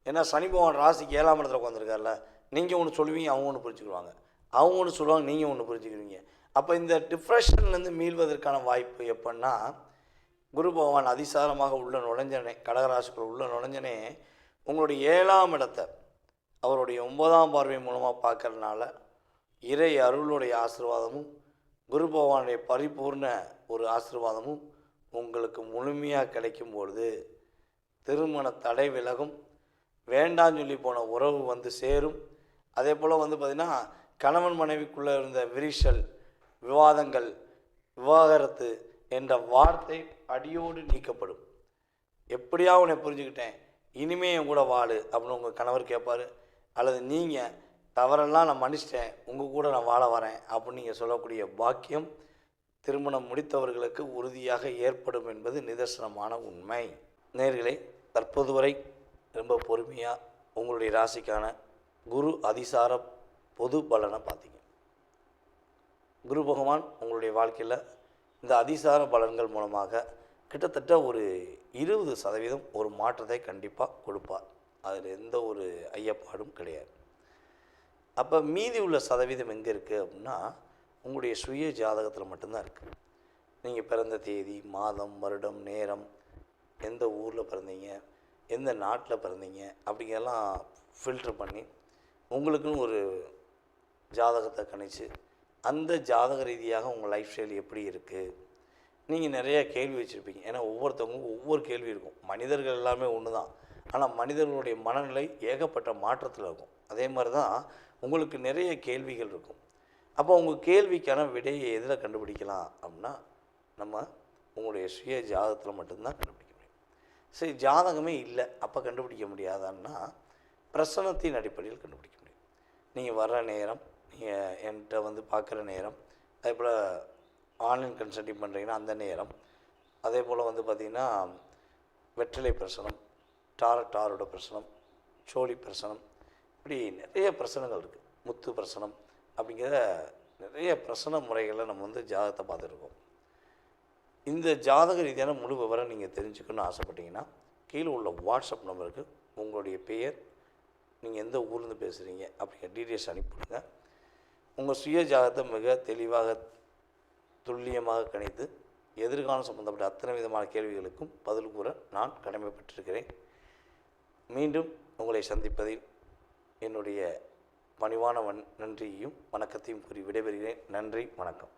ஏன்னா சனி பகவான் ராசிக்கு 7ஆம் இடத்துல உட்காந்துருக்கார்ல. நீங்கள் ஒன்று சொல்லுவீங்க, அவங்க ஒன்று புரிஞ்சுக்குவாங்க, அவங்க ஒன்று சொல்லுவாங்க, நீங்கள் ஒன்று புரிஞ்சுக்குவீங்க. அப்போ இந்த டிப்ரெஷன்லேருந்து மீள்வதற்கான வாய்ப்பு எப்படின்னா, குரு பகவான் அதிசாரமாக உள்ள நுழைஞ்சனே, கடகராசிக்குள்ள உள்ள நுழைஞ்சனே உங்களுடைய 7ஆம் இடத்தை அவருடைய 9ஆம் பார்வை மூலமாக பார்க்கறதுனால இறை அருளுடைய ஆசீர்வாதமும் குரு பகவானுடைய பரிபூர்ண ஒரு ஆசீர்வாதமும் உங்களுக்கு முழுமையாக கிடைக்கும் பொழுது திருமண தடை விலகும், வேண்டான்னு சொல்லி போன உறவு வந்து சேரும். அதே போல் வந்து பார்த்திங்கன்னா கணவன் மனைவிக்குள்ளே இருந்த விரிசல், விவாதங்கள், விவாகரத்து என்ற வார்த்தை அடியோடு நீக்கப்படும். எப்படியா உன்னை புரிஞ்சுக்கிட்டேன், இனிமே என் கூட வாழு அப்படின்னு உங்கள் கணவர் கேட்பார். அல்லது நீங்கள் தவறெல்லாம் நான் மன்னிச்சிட்டேன், உங்கள் கூட நான் வாழ வரேன் அப்படின்னு நீங்கள் சொல்லக்கூடிய பாக்கியம் திருமணம் முடித்தவர்களுக்கு உறுதியாக ஏற்படும் என்பது நிதர்சனமான உண்மை. நேயர்களே, தற்போது வரை ரொம்ப பொறுமையாக உங்களுடைய ராசிக்கான குரு அதிசார பொது பலனை பார்த்தீங்க. குரு பகவான் உங்களுடைய வாழ்க்கையில் இந்த அதிசார பலன்கள் மூலமாக கிட்டத்தட்ட ஒரு 20% ஒரு மாற்றத்தை கண்டிப்பாக கொடுப்பார். அதில் எந்த ஒரு ஐயப்பாடும் கிடையாது. அப்போ மீதி உள்ள சதவீதம் எங்கே இருக்குது அப்படின்னா, உங்களுடைய சுய ஜாதகத்தில் மட்டும்தான் இருக்குது. நீங்கள் பிறந்த தேதி, மாதம், வருடம், நேரம், எந்த ஊரில் பிறந்தீங்க, எந்த நாட்டில் பிறந்தீங்க அப்படிங்கிறலாம் ஃபில்ட்ரு பண்ணி உங்களுக்குன்னு ஒரு ஜாதகத்தை கணிச்சு அந்த ஜாதக ரீதியாக உங்கள் லைஃப் ஸ்டைல் எப்படி இருக்குது, நீங்கள் நிறைய கேள்வி வச்சுருப்பீங்க. ஏன்னா ஒவ்வொருத்தவங்களுக்கும் ஒவ்வொரு கேள்வி இருக்கும். மனிதர்கள் எல்லாமே ஒன்று தான். ஆனால் மனிதர்களுடைய மனநிலை ஏகப்பட்ட மாற்றத்தில் இருக்கும். அதே மாதிரி தான் உங்களுக்கு நிறைய கேள்விகள் இருக்கும். அப்போ உங்கள் கேள்விக்கான விடையை எதில் கண்டுபிடிக்கலாம் அப்படின்னா, நம்ம உங்களுடைய சுய ஜாதகத்தில் மட்டும்தான் கண்டுபிடிக்க முடியும். சரி, ஜாதகமே இல்லை அப்போ கண்டுபிடிக்க முடியாதான்னா, பிரசனத்தின் அடிப்படையில் கண்டுபிடிக்க முடியும். நீங்கள் வர்ற நேரம், நீங்கள் என்கிட்ட வந்து பார்க்குற நேரம், அதே போல் ஆன்லைன் கன்சல்டிங் பண்ணுறீங்கன்னா அந்த நேரம், அதே போல் வந்து பார்த்திங்கன்னா வெற்றிலை பிரசனம், டாரோட பிரசனம், சோழி பிரசனம், இப்படி நிறைய பிரசனங்கள் இருக்குது. முத்து பிரசனம் அப்படிங்கிற நிறைய பிரசன முறைகளை நம்ம வந்து ஜாதகத்தை பார்த்துருக்கோம். இந்த ஜாதக ரீதியான முழு விவரம் நீங்கள் தெரிஞ்சுக்கணும்னு ஆசைப்பட்டீங்கன்னா, கீழே உள்ள வாட்ஸ்அப் நம்பருக்கு உங்களுடைய பெயர், நீங்கள் எந்த ஊர்லேருந்து பேசுகிறீங்க அப்படிங்கிற டீட்டெயில்ஸ் அனுப்பிவிடுங்க. உங்கள் சுய ஜாதகத்தை மிக தெளிவாக துல்லியமாக கணித்து எதிர்காலம் சம்பந்தப்பட்ட அத்தனை விதமான கேள்விகளுக்கும் பதில் கூற நான் கடமைப்பட்டிருக்கிறேன். மீண்டும் உங்களை சந்திப்பதில் என்னுடைய பணிவான நன்றியையும் வணக்கத்தையும் கூறி விடைபெறுகிறேன். நன்றி, வணக்கம்.